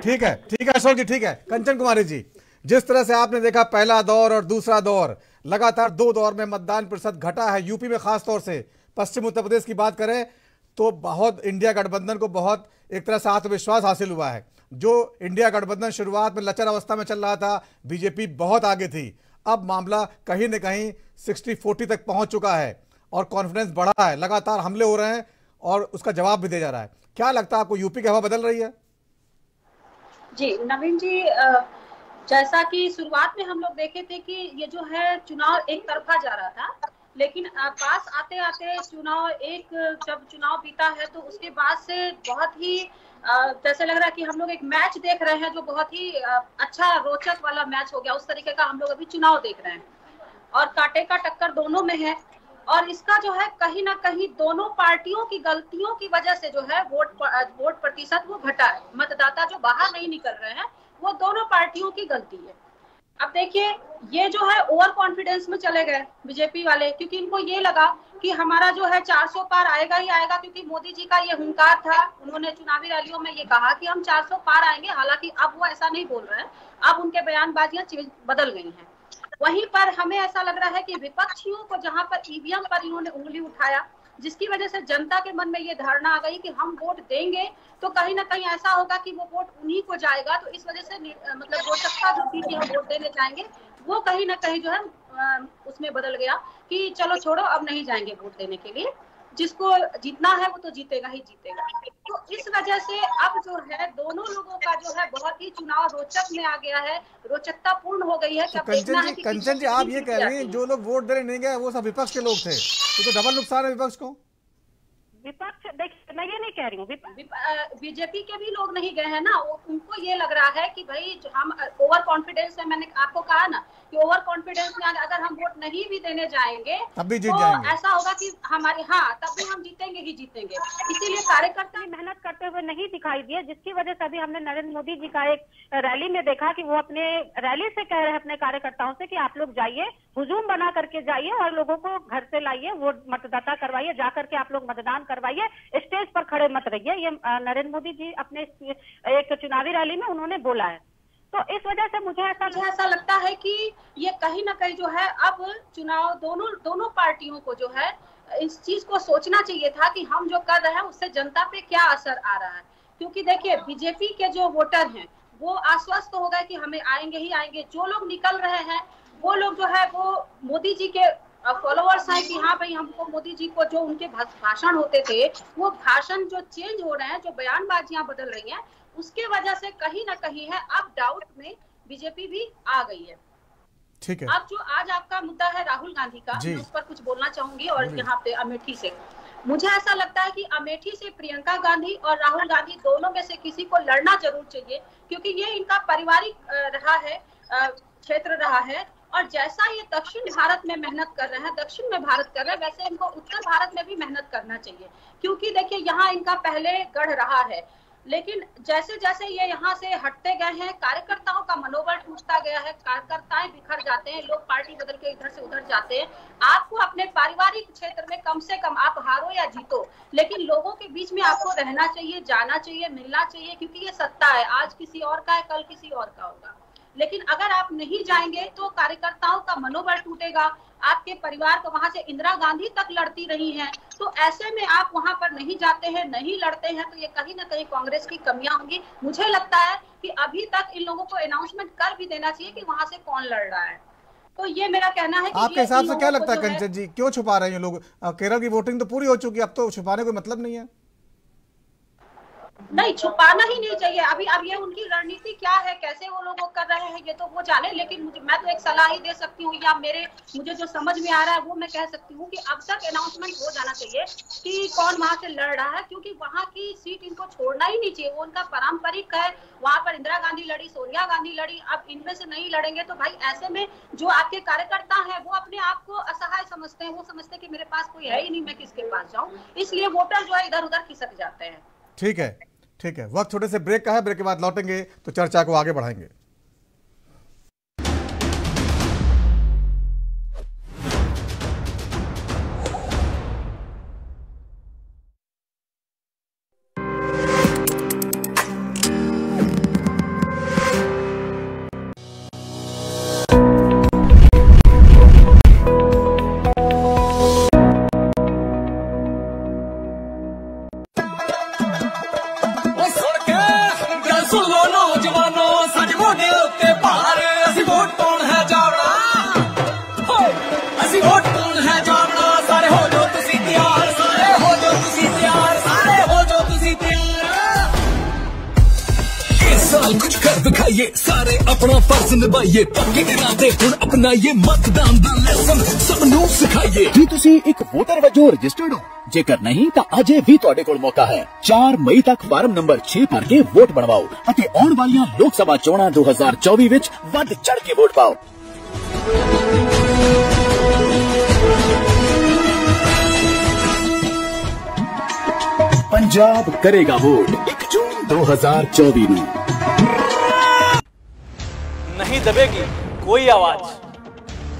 ठीक है अशोक जी, ठीक है। कंचन कुमारी जी, जिस तरह से आपने देखा पहला दौर और दूसरा दौर, लगातार 2 दौर में मतदान प्रतिशत घटा है यूपी में, खासतौर से पश्चिम उत्तर प्रदेश की बात करें तो बहुत इंडिया गठबंधन को बहुत एक तरह से आत्मविश्वास हासिल हुआ है। जो इंडिया गठबंधन शुरुआत में लचर अवस्था में चल रहा था, बीजेपी बहुत आगे थी, अब मामला कहीं न कहीं 60-40 तक पहुंच चुका है और कॉन्फिडेंस बढ़ा है, लगातार हमले हो रहे हैं और उसका जवाब भी दिया जा रहा है। क्या लगता है आपको, यूपी की हवा बदल रही है? जी नवीन जी, जैसा कि शुरुआत में हम लोग देखे थे कि ये जो है चुनाव एक तरफा जा रहा था, लेकिन पास आते आते जब चुनाव बीता है तो उसके बाद से बहुत ही जैसे लग रहा है कि हम लोग एक मैच देख रहे हैं जो बहुत ही अच्छा रोचक वाला मैच हो गया। उस तरीके का हम लोग अभी चुनाव देख रहे हैं और कांटे का टक्कर दोनों में है। और इसका जो है कहीं ना कहीं दोनों पार्टियों की गलतियों की वजह से जो है वोट प्रतिशत वो घटा है। मतदाता जो बाहर नहीं निकल रहे हैं वो दोनों पार्टियों की गलती है। अब देखिए ये जो है ओवर कॉन्फिडेंस में चले गए बीजेपी वाले, क्योंकि इनको ये लगा कि हमारा जो है 400 पार आएगा ही आएगा, क्योंकि मोदी जी का ये हुंकार था। उन्होंने चुनावी रैलियों में ये कहा कि हम 400 पार आएंगे, हालांकि अब वो ऐसा नहीं बोल रहे हैं, अब उनके बयानबाजियां बदल गई हैं। वहीं पर हमें ऐसा लग रहा है कि विपक्षियों को जहां पर ईवीएम पर इन्होंने उंगली उठाया, जिसकी वजह से जनता के मन में ये धारणा आ गई कि हम वोट देंगे तो कहीं ना कहीं ऐसा होगा कि वो वोट उन्हीं को जाएगा, तो इस वजह से मतलब रोचकता जो थी कि हम वोट देने जाएंगे वो कहीं ना कहीं जो है उसमें बदल गया कि चलो छोड़ो अब नहीं जाएंगे वोट देने के लिए, जिसको जीतना है वो तो जीतेगा ही जीतेगा। तो इस वजह से अब जो है दोनों लोगों का जो है बहुत ही चुनाव रोचक में आ गया है, रोचकता पूर्ण हो गई है। तो कंचन जी आप ये कह रही हैं जो लोग वोट देने नहीं गए वो सब विपक्ष के लोग थे, तो डबल नुकसान है विपक्ष को। विपक्ष देखिए मैं ये नहीं कह रही हूँ, बीजेपी के भी लोग नहीं गए हैं ना, उनको ये लग रहा है कि भाई हम ओवर कॉन्फिडेंस में, मैंने आपको कहा ना कि ओवर कॉन्फिडेंस में अगर हम वोट नहीं भी देने जाएंगे तब भी जीत तो जाएंगे। ऐसा होगा कि हमारे तब भी हम जीतेंगे ही जीतेंगे। इसीलिए कार्यकर्ता मेहनत करते हुए नहीं दिखाई दिए, जिसकी वजह से अभी हमने नरेंद्र मोदी जी का एक रैली में देखा कि वो अपने रैली से कह रहे हैं अपने कार्यकर्ताओं से कि आप लोग जाइए, हुजूम बना करके जाइए और लोगों को घर से लाइए, वोट मतदाता करवाइए, जा करके आप लोग मतदान करवाइए, स्टेज पर खड़े मत रहिए। ये नरेंद्र मोदी जी अपने एक चुनावी रैली में उन्होंने बोला है। तो इस वजह से मुझे ऐसा लगता है कि ये कहीं ना कहीं जो है अब चुनाव दोनों पार्टियों को जो है इस चीज को सोचना चाहिए था कि हम जो कर रहे हैं उससे जनता पे क्या असर आ रहा है। क्योंकि देखिए बीजेपी के जो वोटर हैं वो आश्वस्त हो गए कि हमें आएंगे ही आएंगे। जो लोग निकल रहे हैं वो लोग जो है वो मोदी जी के फॉलोअर्स हैं कि हाँ भाई हमको मोदी जी को जो उनके भाषण होते थे वो भाषण जो चेंज हो रहे हैं, जो बयानबाजियां बदल रही हैं, उसके वजह से कहीं ना कहीं है अब डाउट में बीजेपी भी आ गई है। ठीक है। अब जो आज आपका मुद्दा है राहुल गांधी का, मैं उस पर कुछ बोलना चाहूंगी। और यहाँ पे अमेठी से मुझे ऐसा लगता है कि अमेठी से प्रियंका गांधी और राहुल गांधी दोनों में से किसी को लड़ना जरूर चाहिए, क्योंकि ये इनका पारिवारिक रहा है, क्षेत्र रहा है। और जैसा ये दक्षिण भारत में मेहनत कर रहे हैं, दक्षिण में भारत कर रहे हैं, वैसे इनको उत्तर भारत में भी मेहनत करना चाहिए। क्योंकि देखिए यहाँ इनका पहले गढ़ रहा है, लेकिन जैसे जैसे ये यहाँ से हटते गए हैं कार्यकर्ताओं का मनोबल टूटता गया है, कार्यकर्ताएं बिखर जाते हैं, लोग पार्टी बदल के इधर से उधर जाते हैं। आपको अपने पारिवारिक क्षेत्र में कम से कम आप हारो या जीतो, लेकिन लोगों के बीच में आपको रहना चाहिए, जाना चाहिए, मिलना चाहिए, क्योंकि ये सत्ता है, आज किसी और का है, कल किसी और का होगा। लेकिन अगर आप नहीं जाएंगे तो कार्यकर्ताओं का मनोबल टूटेगा। आपके परिवार को वहां से इंदिरा गांधी तक लड़ती रही हैं, तो ऐसे में आप वहां पर नहीं जाते हैं, नहीं लड़ते हैं, तो ये कहीं ना कहीं कांग्रेस की कमियां होंगी। मुझे लगता है कि अभी तक इन लोगों को अनाउंसमेंट कर भी देना चाहिए कि वहां से कौन लड़ रहा है। तो ये मेरा कहना है कि आपके हिसाब से क्या लगता है कंचन जी, क्यों छुपा रहे हैं लोग? केरल की वोटिंग तो पूरी हो चुकी है, अब तो छुपाने कोई मतलब नहीं है। नहीं, छुपाना ही नहीं चाहिए। अब ये उनकी रणनीति क्या है, कैसे वो लोग कर रहे हैं, ये तो वो जाने। लेकिन मैं तो एक सलाह ही दे सकती हूँ, या मुझे जो समझ में आ रहा है वो मैं कह सकती हूँ कि अब तक अनाउंसमेंट हो जाना चाहिए कि कौन वहां से लड़ रहा है, क्योंकि वहां की सीट इनको छोड़ना ही नहीं चाहिए। वो उनका पारंपरिक है, वहां पर इंदिरा गांधी लड़ी, सोनिया गांधी लड़ी, अब इनमें से नहीं लड़ेंगे तो भाई ऐसे में जो आपके कार्यकर्ता है वो अपने आप को असहाय समझते हैं, वो समझते हैं कि मेरे पास कोई है ही नहीं, मैं किसके पास जाऊं, इसलिए वोटर जो है इधर उधर खिसक जाते हैं। ठीक है, ठीक है। वक्त छोटे से ब्रेक का है, ब्रेक के बाद लौटेंगे तो चर्चा को आगे बढ़ाएंगे। दिखाइए सारे अपना फर्ज निभाइए, पक्के इरादे हुण अपनाइए, मतदान दा लेसन सबनूं सिखाइए। ਕੀ ਤੁਸੀਂ ਇੱਕ ਵੋਟਰ ਵਜੋਂ ਰਜਿਸਟਰਡ ਹੋ? ਜੇਕਰ ਨਹੀਂ ਤਾਂ ਅਜੇ ਵੀ ਤੁਹਾਡੇ ਕੋਲ ਮੌਕਾ ਹੈ। 4 ਮਈ ਤੱਕ ਫਾਰਮ ਨੰਬਰ 6 ਭਰ ਕੇ ਵੋਟ ਬਣਵਾਓ ਅਤੇ ਆਉਣ ਵਾਲੀਆਂ ਲੋਕ ਸਭਾ ਚੋਣਾਂ 2024 ਵਿੱਚ ਵੱਧ ਚੜ੍ਹ ਕੇ ਵੋਟ ਪਾਓ। पंजाब करेगा वोट 1 जून 2024 में। नहीं दबेगी कोई आवाज,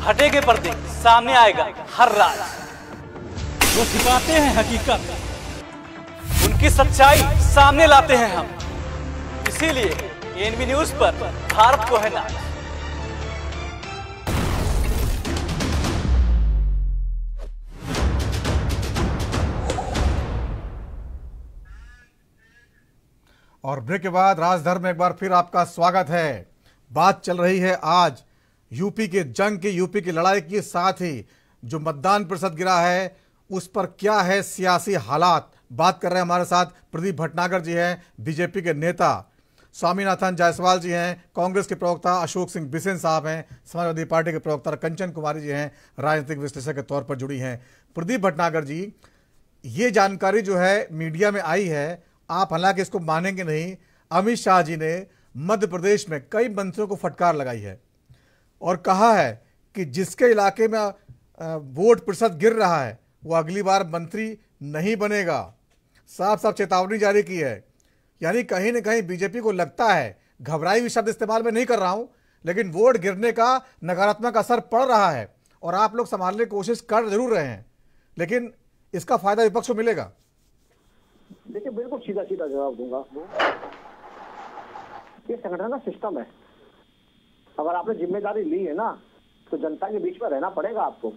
हटेगे पर्दे, सामने आएगा हर राज। वो छिपाते हैं हकीकत, उनकी सच्चाई सामने लाते हैं हम। इसीलिए एएनबी न्यूज पर भारत को है नाज। और ब्रेक के बाद राजधर में एक बार फिर आपका स्वागत है। बात चल रही है आज यूपी के जंग की, यूपी की लड़ाई के साथ ही जो मतदान प्रतिशत गिरा है उस पर क्या है सियासी हालात। बात कर रहे हैं हमारे साथ प्रदीप भटनागर जी हैं, बीजेपी के नेता, स्वामीनाथन जायसवाल जी हैं, कांग्रेस के प्रवक्ता अशोक सिंह बिसेन साहब हैं, समाजवादी पार्टी के प्रवक्ता कंचन कुमारी जी हैं, राजनीतिक विश्लेषक के तौर पर जुड़ी हैं। प्रदीप भटनागर जी, ये जानकारी जो है मीडिया में आई है, आप हालांकि इसको मानेंगे नहीं, अमित शाह जी ने मध्य प्रदेश में कई मंत्रियों को फटकार लगाई है और कहा है कि जिसके इलाके में वोट प्रतिशत गिर रहा है वो अगली बार मंत्री नहीं बनेगा। साफ साफ चेतावनी जारी की है। यानी कहीं ना कहीं बीजेपी को लगता है, घबराई हुई शब्द इस्तेमाल में नहीं कर रहा हूं, लेकिन वोट गिरने का नकारात्मक असर पड़ रहा है और आप लोग संभालने की कोशिश कर जरूर रहे हैं, लेकिन इसका फायदा विपक्ष को मिलेगा। देखिए, बिल्कुल सीधा सीधा जवाब दूंगा। ये संगठन का सिस्टम है। अगर आपने जिम्मेदारी ली है ना, तो जनता के बीच में रहना पड़ेगा आपको,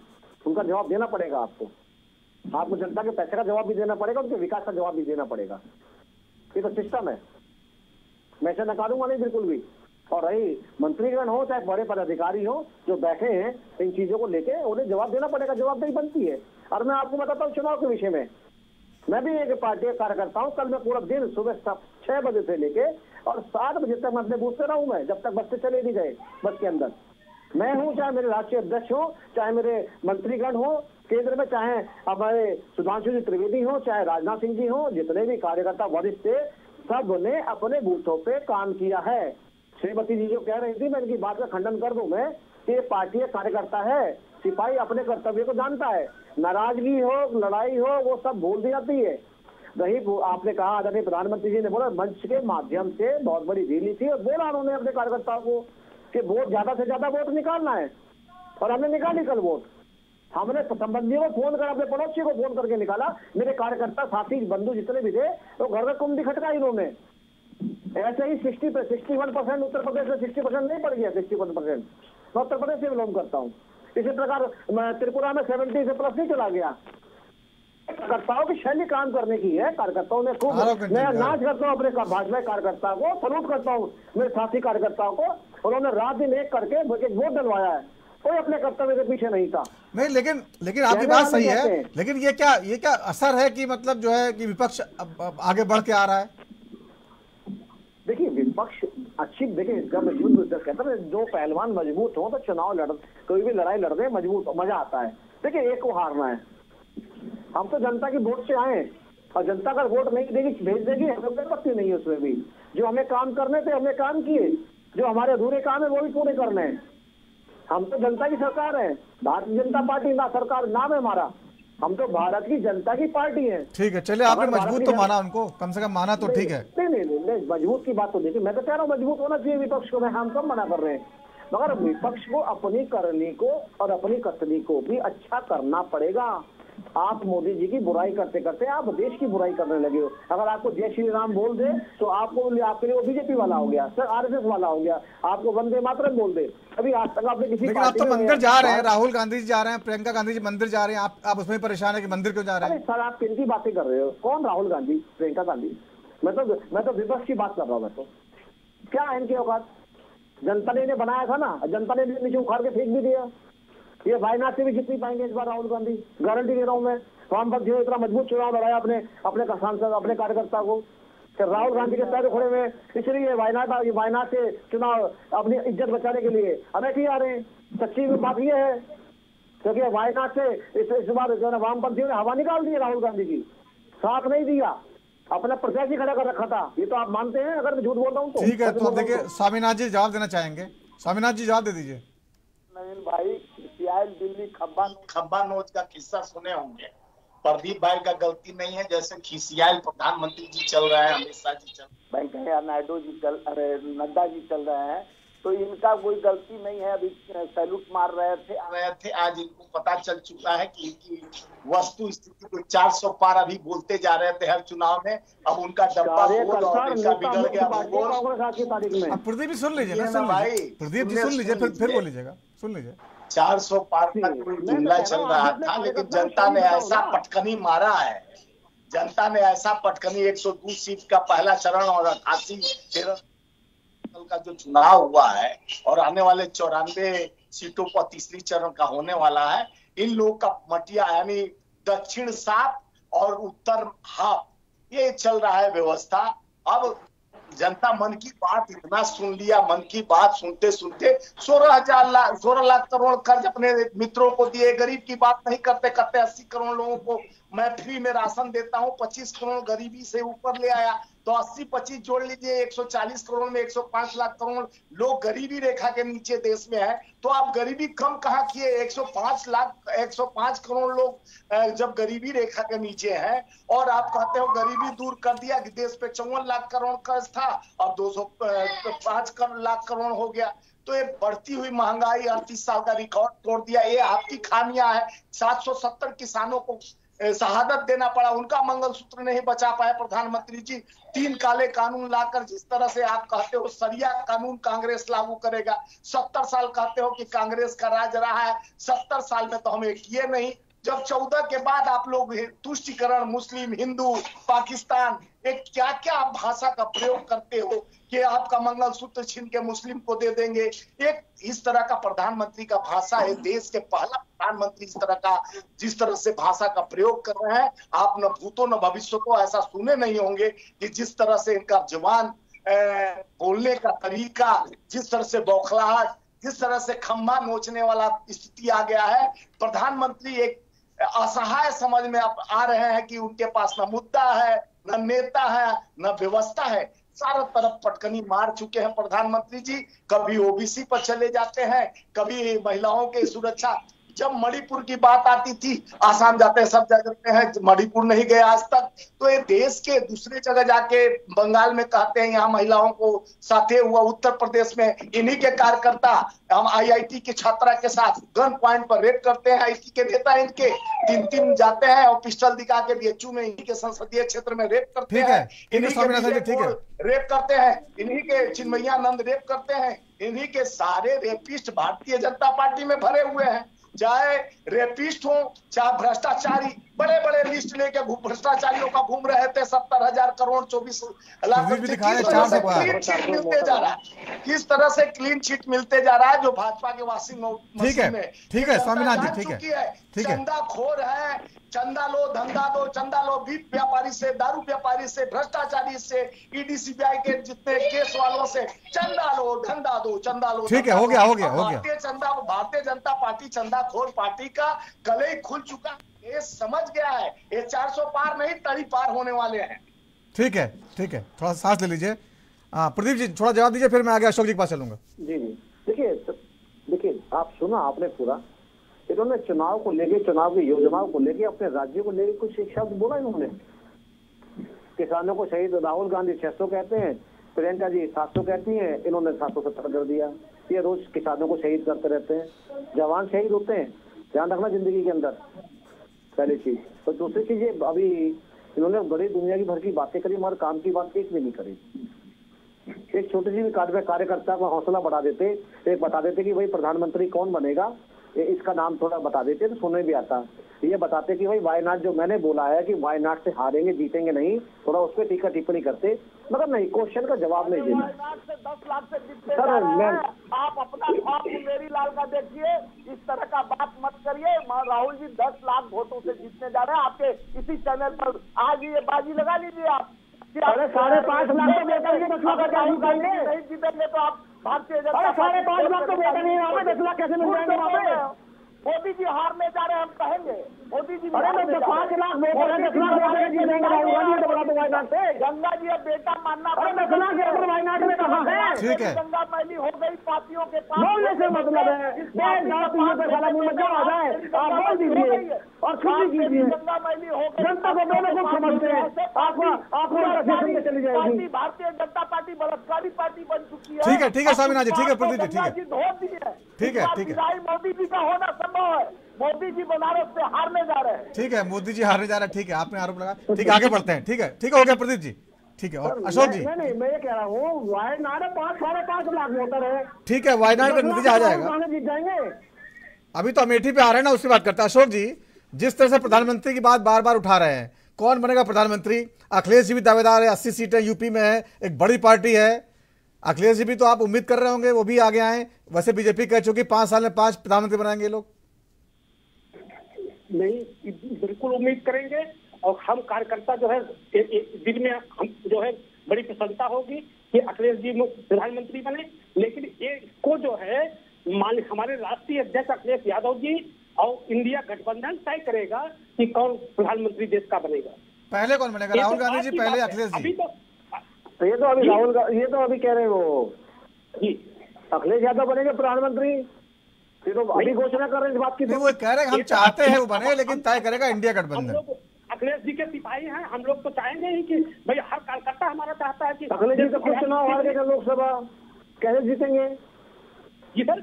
उनका जवाब देना पड़ेगा आपको जनता के पैसे का जवाब भी देना पड़ेगा, उनके विकास का जवाब भी देना पड़ेगा। ये तो सिस्टम है, मैं इसे नकारूंगा नहीं बिल्कुल भी। और रही मंत्रीगण हो चाहे बड़े पदाधिकारी हो जो बैठे हैं इन चीजों को लेके, उन्हें जवाब देना पड़ेगा, जवाबदेही बनती है। और मैं आपको बताता हूँ चुनाव के विषय में, मैं भी एक पार्टी का कार्यकर्ता हूँ। कल मैं पूरा दिन सुबह 6 बजे से लेके और 7 बजे तक मैं अपने बूथ पे रहूं, मैं जब तक बस से चले नहीं गए। बस के अंदर मैं हूं, चाहे मेरे राष्ट्रीय अध्यक्ष हो, चाहे मेरे मंत्रीगण हो केंद्र में, चाहे हमारे सुधांशु जी त्रिवेदी हो, चाहे राजनाथ सिंह जी हो, जितने भी कार्यकर्ता वरिष्ठ थे, सब ने अपने बूथों पे काम किया है। श्रीमती जी जो कह रही थी, मैं इनकी बात का खंडन कर दूं मैं कि ये पार्टी कार्यकर्ता है, सिपाही अपने कर्तव्य को जानता है। नाराजगी हो, लड़ाई हो, वो सब भूल दी जाती है। रही आपने कहा, आदरणीय प्रधानमंत्री जी ने बोला मंच के माध्यम से बहुत बड़ी रैली थी और बोला उन्होंने अपने कार्यकर्ताओं को कि वोट ज्यादा से ज्यादा वोट निकालना है, और हमने निकाली कल वोट। हमने संबंधियों को फोन कर, अपने पड़ोसी को फोन करके निकाला। मेरे कार्यकर्ता साथी बंधु जितने भी थे तो घर का कुंभ दिखटका इन्होंने। ऐसे ही 61% उत्तर प्रदेश में 60% नहीं पड़ गया, 61% मैं उत्तर प्रदेश से बिलोंग करता हूँ। इसी प्रकार त्रिपुरा में 70 से प्लस नहीं चला गया। कार्यकर्ताओं की शैली काम करने की है। कार्यकर्ताओं ने खूब, मैं नाच करता हूँ अपने भाजपा कार्यकर्ता को, सलूट करता हूँ मेरे साथी कार्यकर्ताओं को। उन्होंने रात दिन एक करके वोट डलवाया है, कोई अपने कर्तव्य के पीछे नहीं था। नहीं, लेकिन आपकी बात सही है, लेकिन ये क्या असर है कि मतलब जो है कि विपक्ष आगे बढ़ के आ रहा है? देखिए, विपक्ष अच्छी, देखिए इसका मजबूत कहता है, दो पहलवान मजबूत हो तो चुनाव कोई भी लड़ाई लड़ने मजबूत मजा आता है। देखिए, एक को हारना है। हम तो जनता की वोट से आए और जनता का वोट नहीं देगी, भेज देगी, हमें पत्ती नहीं है उसमें भी। जो हमें काम करने थे हमने काम किए, जो हमारे अधूरे काम है वो भी पूरे करने हैं। हम तो जनता की सरकार है, भारतीय जनता पार्टी ना सरकार नाम है हमारा, हम तो भारत की जनता की पार्टी है। ठीक है, चलिए आपने मजबूत तो माना उनको, कम से कम माना तो ठीक है। नहीं, मजबूत की बात तो देखिए, मैं तो कह रहा हूँ मजबूत होना चाहिए विपक्ष को, मैं हम सब मना कर रहे हैं, मगर विपक्ष को अपनी करनी को और अपनी कथनी को भी अच्छा करना पड़ेगा। आप मोदी जी की बुराई करते करते आप देश की बुराई करने लगे हो। अगर आपको जय श्री राम बोल दे तो आपके लिए वो बीजेपी वाला हो गया, सर आरएसएस वाला हो गया। आपको वंदे मातरम बोल दे, अभी आज तक आपने किसी लेकिन आप तो मंदिर जा रहे हैं, राहुल गांधी जी जा रहे हैं, प्रियंका गांधी जी मंदिर जा रहे हैं, आप उसमें परेशान है कि मंदिर क्यों जा रहे हैं? सर, आप किन की बातें कर रहे हो? कौन राहुल गांधी, प्रियंका गांधी? मैं तो विपक्ष की बात कर रहा हूँ। मैं तो क्या है इनकी औकात? जनता ने इन्हें बनाया था ना, जनता ने नीचे उखाड़ के फेंक भी दिया। ये वायनाड से भी जीत नहीं पाएंगे इस बार राहुल गांधी, गारंटी दे रहा हूँ मैं। वामपंथ जी ने इतना मजबूत चुनाव लड़ाया अपने सांसद, अपने कार्यकर्ता को, राहुल गांधी के पैर उखड़े में, इसलिए वायनाड से चुनाव अपनी इज्जत बचाने के लिए अमेठी आ रहे हैं। सच्ची बात यह है, क्योंकि वायनाड से इस बार जो है वामपंथियों ने हवा निकाल दी राहुल गांधी की, साथ नहीं दिया, अपना प्रत्याशी खड़ा कर रखा था। ये तो आप मानते हैं अगर मैं झूठ बोल रहा हूँ तो? ठीक है, तो देखिए स्वामीनाथ जी जवाब देना चाहेंगे, स्वामीनाथ जी जवाब दे दीजिए। नवीन भाई, दिल्ली खब्बा नोच का किस्सा सुने होंगे। प्रदीप भाई का गलती नहीं है, जैसे खिसियाल प्रधानमंत्री जी चल रहे हैं, अमित शाह जी चल, वेंकैया नायडू जी चल, अरे नड्डा जी चल रहे हैं, तो इनका कोई गलती नहीं है। अभी सैल्यूट मार रहे थे। आज इनको पता चल चुका है कि इनकी वस्तु स्थिति को 400 पार अभी बोलते जा रहे थे हर चुनाव में। अब उनका डब्बा बिगड़ गया। प्रदीप जी सुन लीजिए ना, भाई प्रदीप जी सुन लीजिए, फिर बोलिएगा, सुन लीजिए। 400 पार तक जुमला चल रहा था, लेकिन जनता ने ऐसा पटकनी मारा है, जनता ने ऐसा पटकनी 102 सीट का पहला चरण और 88 का जो चुनाव हुआ है और आने वाले 94 सीटों पर तीसरी चरण का होने वाला है, इन लोगों का मटिया यानी दक्षिण साफ और उत्तर हाफ, ये चल रहा है व्यवस्था। अब जनता मन की बात इतना सुन लिया, मन की बात सुनते सुनते 16 लाख करोड़ कर्ज अपने मित्रों को दिए, गरीब की बात नहीं करते करते 80 करोड़ लोगों को मैं फ्री में राशन देता हूं, 25 करोड़ गरीबी से ऊपर ले आया, तो 80-25 जोड़ लीजिए, 140 करोड़ में 105 लाख करोड़ लोग गरीबी रेखा के नीचे देश में है। तो आप गरीबी कम कहाँ किए? 105 करोड़ लोग जब गरीबी रेखा के नीचे है और आप कहते हो गरीबी दूर कर दिया, कि देश पे 54 लाख करोड़ कर्ज था और 205 लाख करोड़ हो गया। तो ये बढ़ती हुई महंगाई 38 साल का रिकॉर्ड तोड़ दिया। ये आपकी खामियां है। 770 किसानों को शहादत देना पड़ा, उनका मंगलसूत्र नहीं बचा पाए प्रधानमंत्री जी। 3 काले कानून लाकर जिस तरह से आप कहते हो सरिया कानून कांग्रेस लागू करेगा, 70 साल कहते हो कि कांग्रेस का राज रहा है, 70 साल में तो हमें किए नहीं। जब 14 के बाद आप लोग तुष्टीकरण, मुस्लिम, हिंदू, पाकिस्तान, एक क्या क्या भाषा का प्रयोग करते हो कि आपका मंगलसूत्र छीन के मुस्लिम को दे देंगे। एक इस तरह का प्रधानमंत्री का भाषा है, देश के पहला प्रधानमंत्री इस तरह का जिस तरह से भाषा का प्रयोग कर रहे हैं, आप न भूतो न भविष्य को ऐसा सुने नहीं होंगे कि जिस तरह से इनका जवान बोलने का तरीका, जिस तरह से बौखलाहट, जिस तरह से खम्भा नोचने वाला स्थिति आ गया है। प्रधानमंत्री एक असहाय समझ में आ रहे हैं कि उनके पास न मुद्दा है, न नेता है, न व्यवस्था है। चारों तरफ पटकनी मार चुके हैं प्रधानमंत्री जी। कभी ओबीसी पर चले जाते हैं, कभी महिलाओं की सुरक्षा। जब मणिपुर की बात आती थी, आसाम जाते हैं, सब जाते हैं, मणिपुर नहीं गए आज तक। तो ये देश के दूसरे जगह जाके बंगाल में कहते हैं यहाँ महिलाओं को साथे हुआ, उत्तर प्रदेश में इन्हीं के कार्यकर्ता हम आईआईटी के छात्रा के साथ गन पॉइंट पर रेप करते हैं। आईटी के नेता इनके 3 जाते हैं और पिस्टल दिखा के बीएचयू में इन्हीं के संसदीय क्षेत्र में रेप करते हैं, इन्हीं के रेप करते हैं, इन्हीं के चिन्मयानंद रेप करते हैं। इन्हीं के सारे रेपिस्ट भारतीय जनता पार्टी में भरे हुए हैं। चाहे रेपिस्ट हो, चाहे भ्रष्टाचारी, बड़े बड़े लिस्ट लेके भ्रष्टाचारियों का घूम रहे थे। 70,000 करोड़ 24 लाख क्लीन चिट मिलते जा रहा है, किस तरह से क्लीन चिट मिलते जा रहा है जो भाजपा के वॉशिंग मशीन में। ठीक है स्वामीनाथ जी, ठीक है। चंदा खोर है, चंदा लो धंधा दो, चंदा लो बीफ व्यापारी से, दारू व्यापारी से, भ्रष्टाचारी से, ईडी सीबीआई के जितने केस वालों से, चंदा लो धंधा दो, चंदा लो। ठीक है, हो गया। भारतीय जनता पार्टी चंदा खोर पार्टी का गले ही खुल चुका, ये समझ गया है। ये 400 पार नहीं, तड़ी पार होने वाले हैं। ठीक है, थोड़ा सांस ले लीजिए। प्रदीप जी थोड़ा जवाब दीजिए, फिर मैं आगे अशोक जी के पास चलूंगा। जी देखिए आप सुना आपने पूरा, इन्होंने चुनाव को लेके, चुनाव की योजनाओं को लेके, अपने राज्य को लेके कुछ एक शब्द बोला इन्होंने। किसानों को शहीद राहुल गांधी 600 कहते हैं, प्रियंका जी 700 कहती हैं, इन्होंने 770 कर दिया। ये रोज किसानों को शहीद करते रहते हैं, जवान शहीद होते हैं, ध्यान रखना जिंदगी के अंदर, पहली चीज। तो दूसरी चीज, ये अभी इन्होंने बड़ी दुनिया की भर की बातें करी, मगर काम की बात एक भी नहीं करी। एक छोटी सी भी कार्यकर्ता का हौसला बढ़ा देते, एक बता देते कि भाई प्रधानमंत्री कौन बनेगा, इसका नाम थोड़ा बता देते तो सुनने भी आता। ये बताते कि भाई वायनाड जो मैंने बोला है कि वायनाड से हारेंगे जीतेंगे नहीं, थोड़ा उस पर टीका टिप्पणी करते, मगर नहीं, क्वेश्चन का जवाब नहीं देना। 10 लाख से जीतते जा रहे हैं। आप अपना ख्वाब मेरी लाल का देखिए, इस तरह का बात मत करिए। राहुल जी 10 लाख वोटों से जीतने जा रहे हैं। आपके इसी चैनल पर आज ये बाजी लगा लीजिए आप। अरे 5.5 लाख तो बेहतर के 10 लाख नहीं जीतेंगे तो आप भारतीय जनता 5.5 लाख तो बेहतर नहीं, 10 लाख कैसे मिल जाएंगे? मोदी जी हारने जा रहे हैं, हम कहेंगे मोदी जी अरे मैं तो 5 लाख वोटर है, 10 लाख वोटर जीतेंगे राहुल गांधी तो बड़ा तो वायनाड से। गंगा जी अब बेटा मानना, अरे 10 लाख वोटर वायनाड में कहाँ है? ठीक है, गंगा मैली हो गई पार्टियों के पास। बोलने से मतलब है, देश जात ये तो साला मुंह में जब आ जाए आप बोल दीजिए और छुट्टी कीजिए। गंगा मैली हो गई, जनता को दोनों को समझते हैं, आपको चली जाएगी। भारतीय जनता पार्टी बलात्कारी पार्टी बन चुकी है। ठीक है स्वामीनाथ जी, ठीक है प्रदीप जी, ठीक है, ठीक है, ठीक है। मोदी जी का होना संभव है, मोदी जी बनारस से हारने जा रहे हैं। ठीक है, मोदी जी हारने जा रहे हैं, ठीक है, आपने आरोप लगा, ठीक है, आगे बढ़ते हैं, ठीक है, ठीक है, हो गया प्रदीप जी, ठीक है। और अशोक जी, नहीं मैं ये कह रहा हूँ वायनाड 5-5.5 लाख वोटर है, ठीक है, वायनाड का नतीजा आ जाएगा, जीत जाएंगे। अभी तो अमेठी पे आ रहे हैं ना, उसकी बात करते हैं। अशोक जी, जिस तरह से प्रधानमंत्री की बात बार बार उठा रहे हैं, कौन बनेगा प्रधानमंत्री? अखिलेश जी भी दावेदार है, 80 सीटें यूपी में है, एक बड़ी पार्टी है। अखिलेश जी भी तो आप उम्मीद कर रहे होंगे वो भी आगे आए, वैसे बीजेपी कह चुकी 5 साल में 5 प्रधानमंत्री बनाएंगे लोग। नहीं, बिल्कुल उम्मीद करेंगे और हम कार्यकर्ता जो है दिन में हम जो है बड़ी प्रसन्नता होगी कि अखिलेश जी प्रधानमंत्री बने, लेकिन ये इसको जो है हमारे राष्ट्रीय अध्यक्ष अखिलेश यादव जी और इंडिया गठबंधन तय करेगा कि कौन प्रधानमंत्री देश का बनेगा। पहले कौन बनेगा? राहुल गांधी जी पहले, अखिलेश जी? ये तो अभी ये तो अभी कह रहे हो अखिलेश यादव बनेंगे प्रधानमंत्री, ये तो अभी घोषणा कर रहे हैं इस बात की। वो कह रहे हैं हम चाहते हैं वो बने, लेकिन तय करेगा इंडिया गठबंधन। अखिलेश जी के सिपाही हैं, हम लोग तो चाहेंगे ही कि भाई हर कार्यकर्ता हमारा चाहता है कि अखिलेश जी तो खुद चुनाव हार गए लोकसभा, कैसे जीतेंगे? जी सर,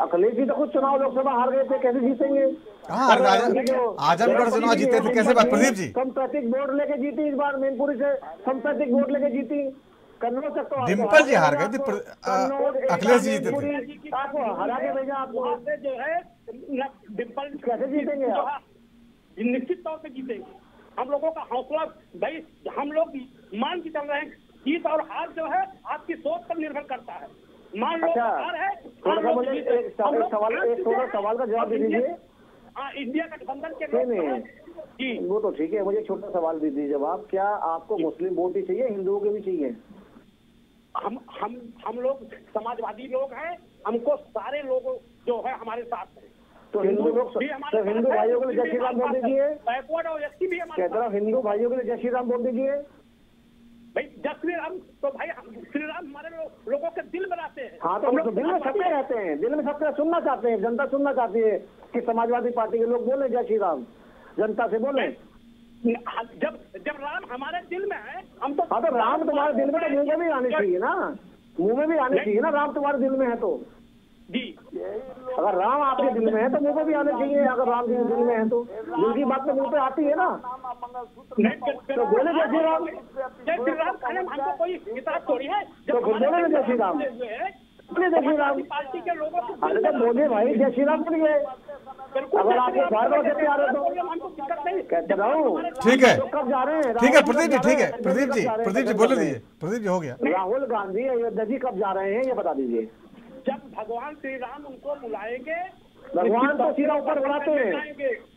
अखिलेश जी तो खुद चुनाव लोकसभा हार गए थे, कैसे जीतेंगे? आजमगढ़ चुनाव जीते थे, कैसे बात? प्रदीप जी, संप्रतिक वोट लेके जीती इस बार, मैनपुरी से संप्रतिक वोट लेके जीती। कन्नौज तक तो डिम्पल जी हार गए थे, अखिलेश जी जीते थे। आपको हरा के भेजा, आपको जो है डिम्पल कैसे जीतेंगे आप? निश्चित तौर पे जीतेंगे। हम लोगों का हौसला भाई, हम लोग मान के चल रहे हैं, जीत और हार जो है आपकी सोच पर निर्भर करता है। मान लो हार है, मुझे एक सवाल का जवाब दे दीजिए। इंडिया गठबंधन के जी वो तो ठीक है, मुझे छोटा सवाल दे दीजिए जवाब, क्या आपको मुस्लिम वोट ही चाहिए, हिंदुओं के भी चाहिए? हम लोग समाजवादी लोग हैं, हमको सारे लोग जो है हमारे साथ हैं। तो हिंदू लोग, तो हिंदू भाइयों के लिए जय श्री राम बोल दीजिए। बैकवर्ड और एसटी भी हमारे कहता हूँ हिंदू भाइयों के लिए जय श्री राम बोल दीजिए। भाई जय श्री राम तो भाई श्री राम हमारे लोगों के दिल में रहते हैं। हाँ तो हम लोग दिल में सबके रहते हैं, दिल में सबके सुनना चाहते हैं, जनता सुनना चाहती है कि समाजवादी पार्टी के लोग बोले जय श्री राम, जनता से बोले। जब राम हमारे दिल में है हम तो, हाँ तो राम तुम्हारे दिल में तो मुंह में भी आने चाहिए ना, मुंह में भी आने चाहिए ना, राम तुम्हारे दिल में है तो जी। अगर राम आपके दिल में है तो मुंह में भी आने चाहिए, अगर राम के दिल में है तो दिल की बात तो मुंह पे आती है ना। तो बोले जय श्री राम, जय श्री राम हमको कोई किताब थोड़ी है, तो बोले जय श्री राम, बोले जय श्री राम पार्टी के लोगों को। अरे तो बोले भाई जय श्री राम बोलिए, अगर आपको बार-बार से आ रहे तो कहते रहूं। ठीक है, कब जा रहे हैं? ठीक है प्रदीप जी, ठीक है प्रदीप जी बोले दीजिए। प्रदीप जी हो गया। राहुल गांधी अयोध्या जी कब जा रहे हैं ये बता दीजिए। जब भगवान श्री राम उनको बुलाएंगे, भगवान तो सीधा ऊपर बुलाते हैं,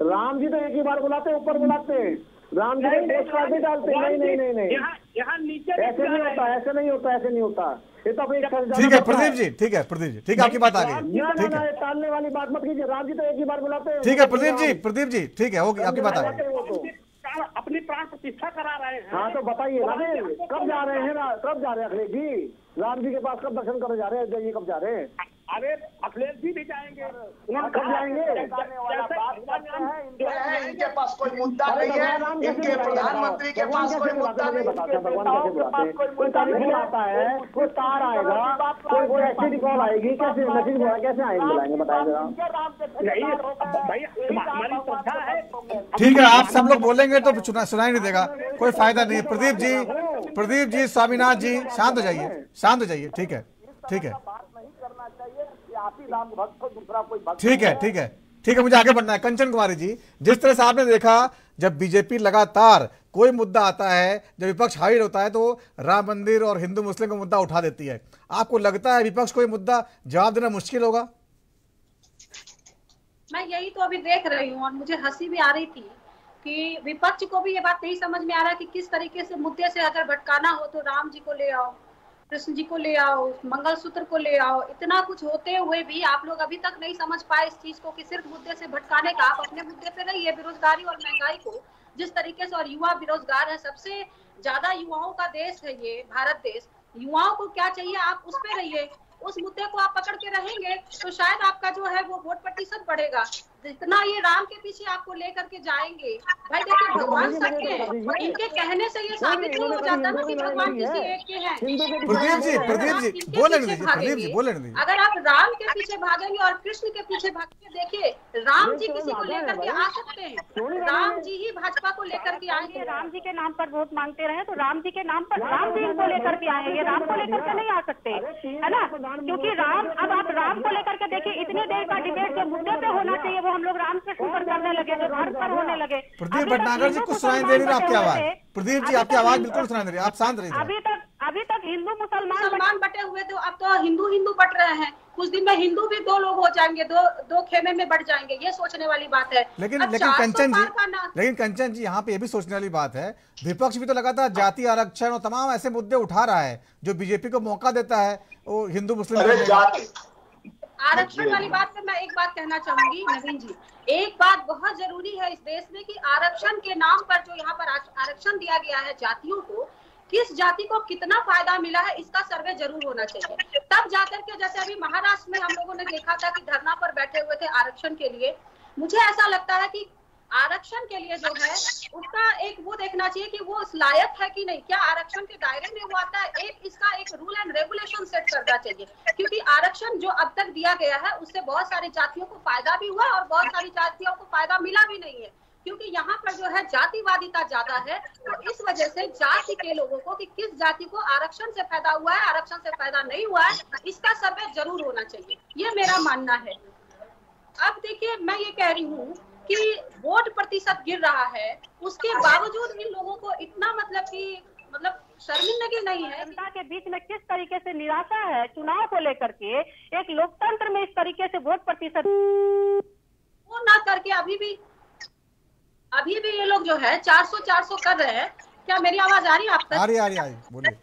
राम जी तो एक ही बार बुलाते हैं, ऊपर बुलाते हैं, राम जी पोस्ट कार्ड नहीं डालते। नहीं यहाँ नीचे ऐसे नहीं होता, ऐसे नहीं होता, ऐसे नहीं होता। ये तो ठीक है प्रदीप जी, ठीक है प्रदीप जी, ठीक है आपकी बात आ गई, ठीक है टालने वाली बात मत कीजिए, राम जी तो एक ही बार बुलाते हैं। ठीक है प्रदीप जी ठीक है, होगी आपकी बात आ गई। अपनी प्राण प्रतिष्ठा करा रहे हैं। हाँ तो बताइए ना कब जा रहे हैं, कब जा रहे हैं अखिलेश जी? राम जी के पास कब दर्शन करने जा रहे हैं? जी कब जा रहे हैं? अरे अखिलेश जी भी जाएंगे, कब जाएंगे? इनके पास कोई मुद्दा नहीं है, इनके प्रधानमंत्री के पास कोई मुद्दा नहीं। भगवान कैसे बुलाते हैं? कोई तारीख आता है, कोई तार आएगा, कोई ऐसी कॉल आएगी, कैसे मैसेज कैसे आएंगे बुलाएंगे बताएंगे राम? भाई हमारी श्रद्धा है। ठीक है, आप सब लोग बोलेंगे तो सुनाई नहीं देगा, कोई फायदा नहीं है। प्रदीप जी स्वामीनाथ जी शांत हो जाइए, शांत हो जाइए, ठीक है ठीक है ठीक है मुझे आगे बढ़ना है। कंचन कुमारी जी, जिस तरह से आपने देखा जब बीजेपी लगातार कोई मुद्दा आता है, जब विपक्ष हाइड होता है तो राम मंदिर और हिंदू मुस्लिम का मुद्दा उठा देती है, आपको लगता है विपक्ष को ये मुद्दा जवाब देना मुश्किल होगा? मैं यही तो अभी देख रही हूँ और मुझे हंसी भी आ रही थी कि विपक्ष को भी ये बात नहीं समझ में आ रहा कि किस तरीके से मुद्दे से अगर भटकाना हो तो राम जी को ले आओ, कृष्ण जी को ले आओ, मंगलसूत्र को ले आओ, इतना कुछ होते हुए भी आप लोग अभी तक नहीं समझ पाए इस चीज को कि सिर्फ मुद्दे से भटकाने का। आप अपने मुद्दे पे रहिए, बेरोजगारी और महंगाई को जिस तरीके से, और युवा बेरोजगार है, सबसे ज्यादा युवाओं का देश है ये भारत देश। युवाओं को क्या चाहिए, आप उस पे रहिए, उस मुद्दे को आप पकड़ के रहेंगे तो शायद आपका जो है वो वोट प्रतिशत बढ़ेगा। जितना ये राम के पीछे आपको लेकर के जाएंगे, भाई देखिए भगवान सबके हैं, इनके कहने से ये साबित नहीं हो जाता ना कि भगवान किसी एक के हैं। प्रदीप जी बोले नहीं। अगर आप राम के पीछे भागेंगे और कृष्ण के पीछे भागेंगे, देखिए राम जी किसी को लेकर के आ सकते हैं, राम जी ही भाजपा को लेकर के आएंगे। राम जी के नाम पर वोट मांगते रहे तो राम जी के नाम पर राम जी इनको लेकर के आएंगे, राम को लेकर के नहीं आ सकते, है ना? क्योंकि राम, अब आप राम को लेकर के देखिए, इतनी देर का डिबेट जो मुद्दे पे होना चाहिए वो हम लोग रामकृष्ण पर करने लगे, जो धर्म पर होने लगे। प्रदीप भटनागर जी कुछ सुनाई दे रही आपकी आवाज। प्रदीप जी आपकी आवाज बिल्कुल सुनाई दे रही है, आप शांत रहिए। अभी तक हिंदू मुसलमान बटे हुए थे, अब तो हिंदू बट रहे हैं। कुछ दिन में हिंदू भी दो लोग हो जाएंगे, दो खेमे में बढ़ जाएंगे। ये सोचने वाली बात है। लेकिन कंचन जी यहाँ पे ये भी सोचने वाली बात है, विपक्ष भी तो लगातार जाति आरक्षण और तमाम ऐसे मुद्दे उठा रहा है जो बीजेपी को मौका देता है वो हिंदू मुस्लिम आरक्षण वाली बात पे मैं एक बात कहना चाहूंगी नवीन जी, एक बात बहुत जरूरी है इस देश में कि आरक्षण के नाम पर जो यहाँ पर आरक्षण दिया गया है जातियों को, किस जाति को कितना फायदा मिला है इसका सर्वे जरूर होना चाहिए। तब जाकर के, जैसे अभी महाराष्ट्र में हम लोगों ने देखा था कि धरना पर बैठे हुए थे आरक्षण के लिए, मुझे ऐसा लगता है कि आरक्षण के लिए जो है उसका एक वो देखना चाहिए कि वो उस लायक है कि नहीं, क्या आरक्षण के दायरे में वो आता है। इसका एक रूल एंड रेगुलेशन सेट करना चाहिए, क्योंकि आरक्षण जो अब तक दिया गया है उससे बहुत सारी जातियों को फायदा भी हुआ और बहुत सारी जातियों को फायदा मिला भी नहीं है, क्योंकि यहाँ पर जो है जातिवादिता ज्यादा है। तो इस वजह से जाति के लोगों को कि किस जाति को आरक्षण से फायदा हुआ है, आरक्षण से फायदा नहीं हुआ है, इसका सर्वे जरूर होना चाहिए, ये मेरा मानना है। अब देखिए मैं ये कह रही हूँ कि वोट प्रतिशत गिर रहा है, उसके बावजूद इन लोगों को इतना मतलब शर्मिंदगी नहीं है। जनता के बीच में किस तरीके से निराशा है चुनाव को लेकर के, एक लोकतंत्र में इस तरीके से वोट प्रतिशत वो ना करके अभी भी ये लोग जो है 400 कर रहे हैं। क्या मेरी आवाज आ रही है आप तक? आ रही बोलिए।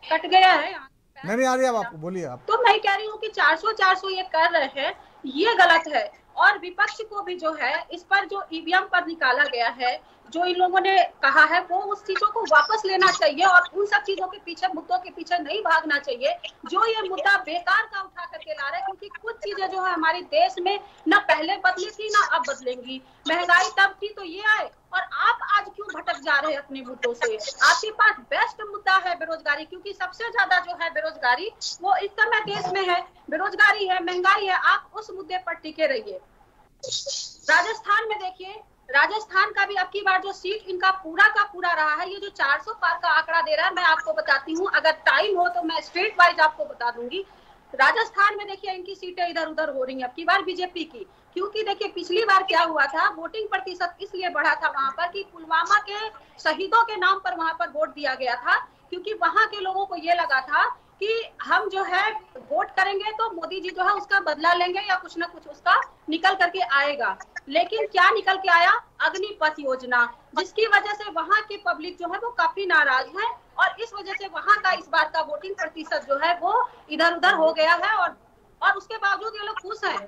कट गया है नहीं आ रही, अब आप बोलिए। आप तो मैं कह रही हूँ कि 400 ये कर रहे हैं, ये गलत है। और विपक्ष को भी जो है इस पर जो ईवीएम पर निकाला गया है, जो इन लोगों ने कहा है, वो उस चीजों को वापस लेना चाहिए और उन सब चीजों के पीछे, मुद्दों के पीछे नहीं भागना चाहिए जो ये मुद्दा बेकार का उठा करके ला रहे हैं। क्योंकि कुछ चीजें जो है हमारे देश में ना पहले बदली थी ना अब बदलेंगी। महंगाई तब थी तो ये आए, और आप आज क्यों भटक जा रहे हैं अपने मुद्दों से? आपके पास बेस्ट मुद्दा है बेरोजगारी, क्योंकि सबसे ज्यादा जो है बेरोजगारी वो इस समय देश में है, बेरोजगारी है, महंगाई है। आप उस मुद्दे पर टिके रहिए। राजस्थान में देखिए, राजस्थान का भी अब की बार जो सीट इनका पूरा का पूरा रहा है, ये जो 400 पार का आंकड़ा दे रहा है, मैं आपको बताती हूँ, अगर टाइम हो तो मैं स्टेट वाइज आपको बता दूंगी। राजस्थान में देखिए इनकी सीटें इधर उधर हो रही हैं अब की बार बीजेपी की, क्योंकि देखिए पिछली बार क्या हुआ था, वोटिंग प्रतिशत इसलिए बढ़ा था वहां पर कि पुलवामा के शहीदों के नाम पर वहां पर वोट दिया गया था, क्योंकि वहां के लोगों को ये लगा था कि हम जो है वोट करेंगे तो मोदी जी जो है उसका बदला लेंगे या कुछ ना कुछ उसका निकल करके आएगा। लेकिन क्या निकल के आया? अग्निपथ योजना, जिसकी वजह से वहां की पब्लिक जो है वो काफी नाराज है और इस वजह से वहां का इस बार का वोटिंग प्रतिशत जो है वो इधर उधर हो गया है। और उसके बावजूद ये लोग खुश हैं।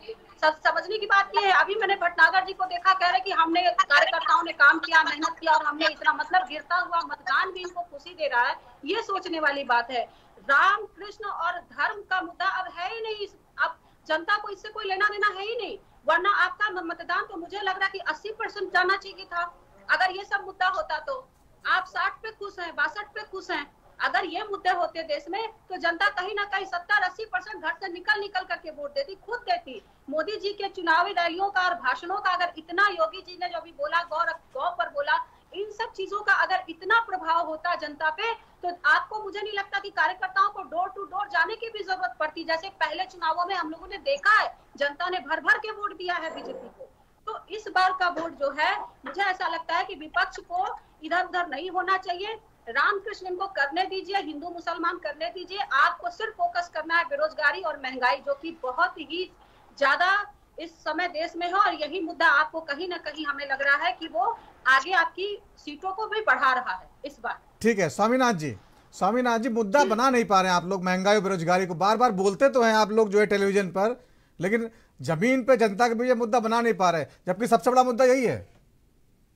समझने की बात ये है, अभी मैंने भटनागर जी को देखा, कह रहे कि हमने कार्यकर्ताओं ने काम किया, मेहनत किया और हमने इतना, मतलब गिरता हुआ मतदान भी इनको खुशी दे रहा है। ये सोचने वाली बात है। राम कृष्ण और धर्म का मुद्दा अब है ही नहीं, अब जनता को इससे कोई लेना देना है ही नहीं। वरना आपका मतदान तो मुझे लग रहा है कि 80% जाना चाहिए था। अगर ये सब मुद्दा होता तो आप 60 पे खुश हैं, 62 पे खुश हैं। अगर ये मुद्दे होते देश में तो जनता कहीं ना कहीं 70-80% घर से निकल करके वोट देती, खुद देती। मोदी जी के चुनावी रैलियों का और भाषणों का अगर इतना, योगी जी ने जो भी बोला, गौ पर बोला, इन सब चीजों का अगर इतना प्रभाव होता जनता पे, तो आपको, मुझे नहीं लगता कि कार्यकर्ताओं को डोर टू डोर जाने की भी जरूरत पड़ती। जैसे पहले चुनावों में हम लोगों ने देखा है, जनता ने भर भर के वोट दिया है बीजेपी को। तो इस बार का वोट जो है, मुझे ऐसा लगता है कि विपक्ष को इधर उधर नहीं होना चाहिए। रामकृष्ण को करने दीजिए, हिंदू मुसलमान करने दीजिए। आपको सिर्फ फोकस करना है बेरोजगारी और महंगाई, जो कि बहुत ही ज्यादा इस समय देश में है, और यही मुद्दा आपको कहीं ना कहीं हमें लग रहा है कि वो आगे आपकी सीटों को भी बढ़ा रहा है इस बार। ठीक है स्वामीनाथ जी, स्वामीनाथन जी, मुद्दा बना नहीं पा रहे हैं आप लोग महंगाई बेरोजगारी को। बार बार बोलते तो हैं आप लोग जो है टेलीविजन पर, लेकिन जमीन पे जनता के भी ये मुद्दा बना नहीं पा रहे, जबकि सबसे बड़ा मुद्दा यही है।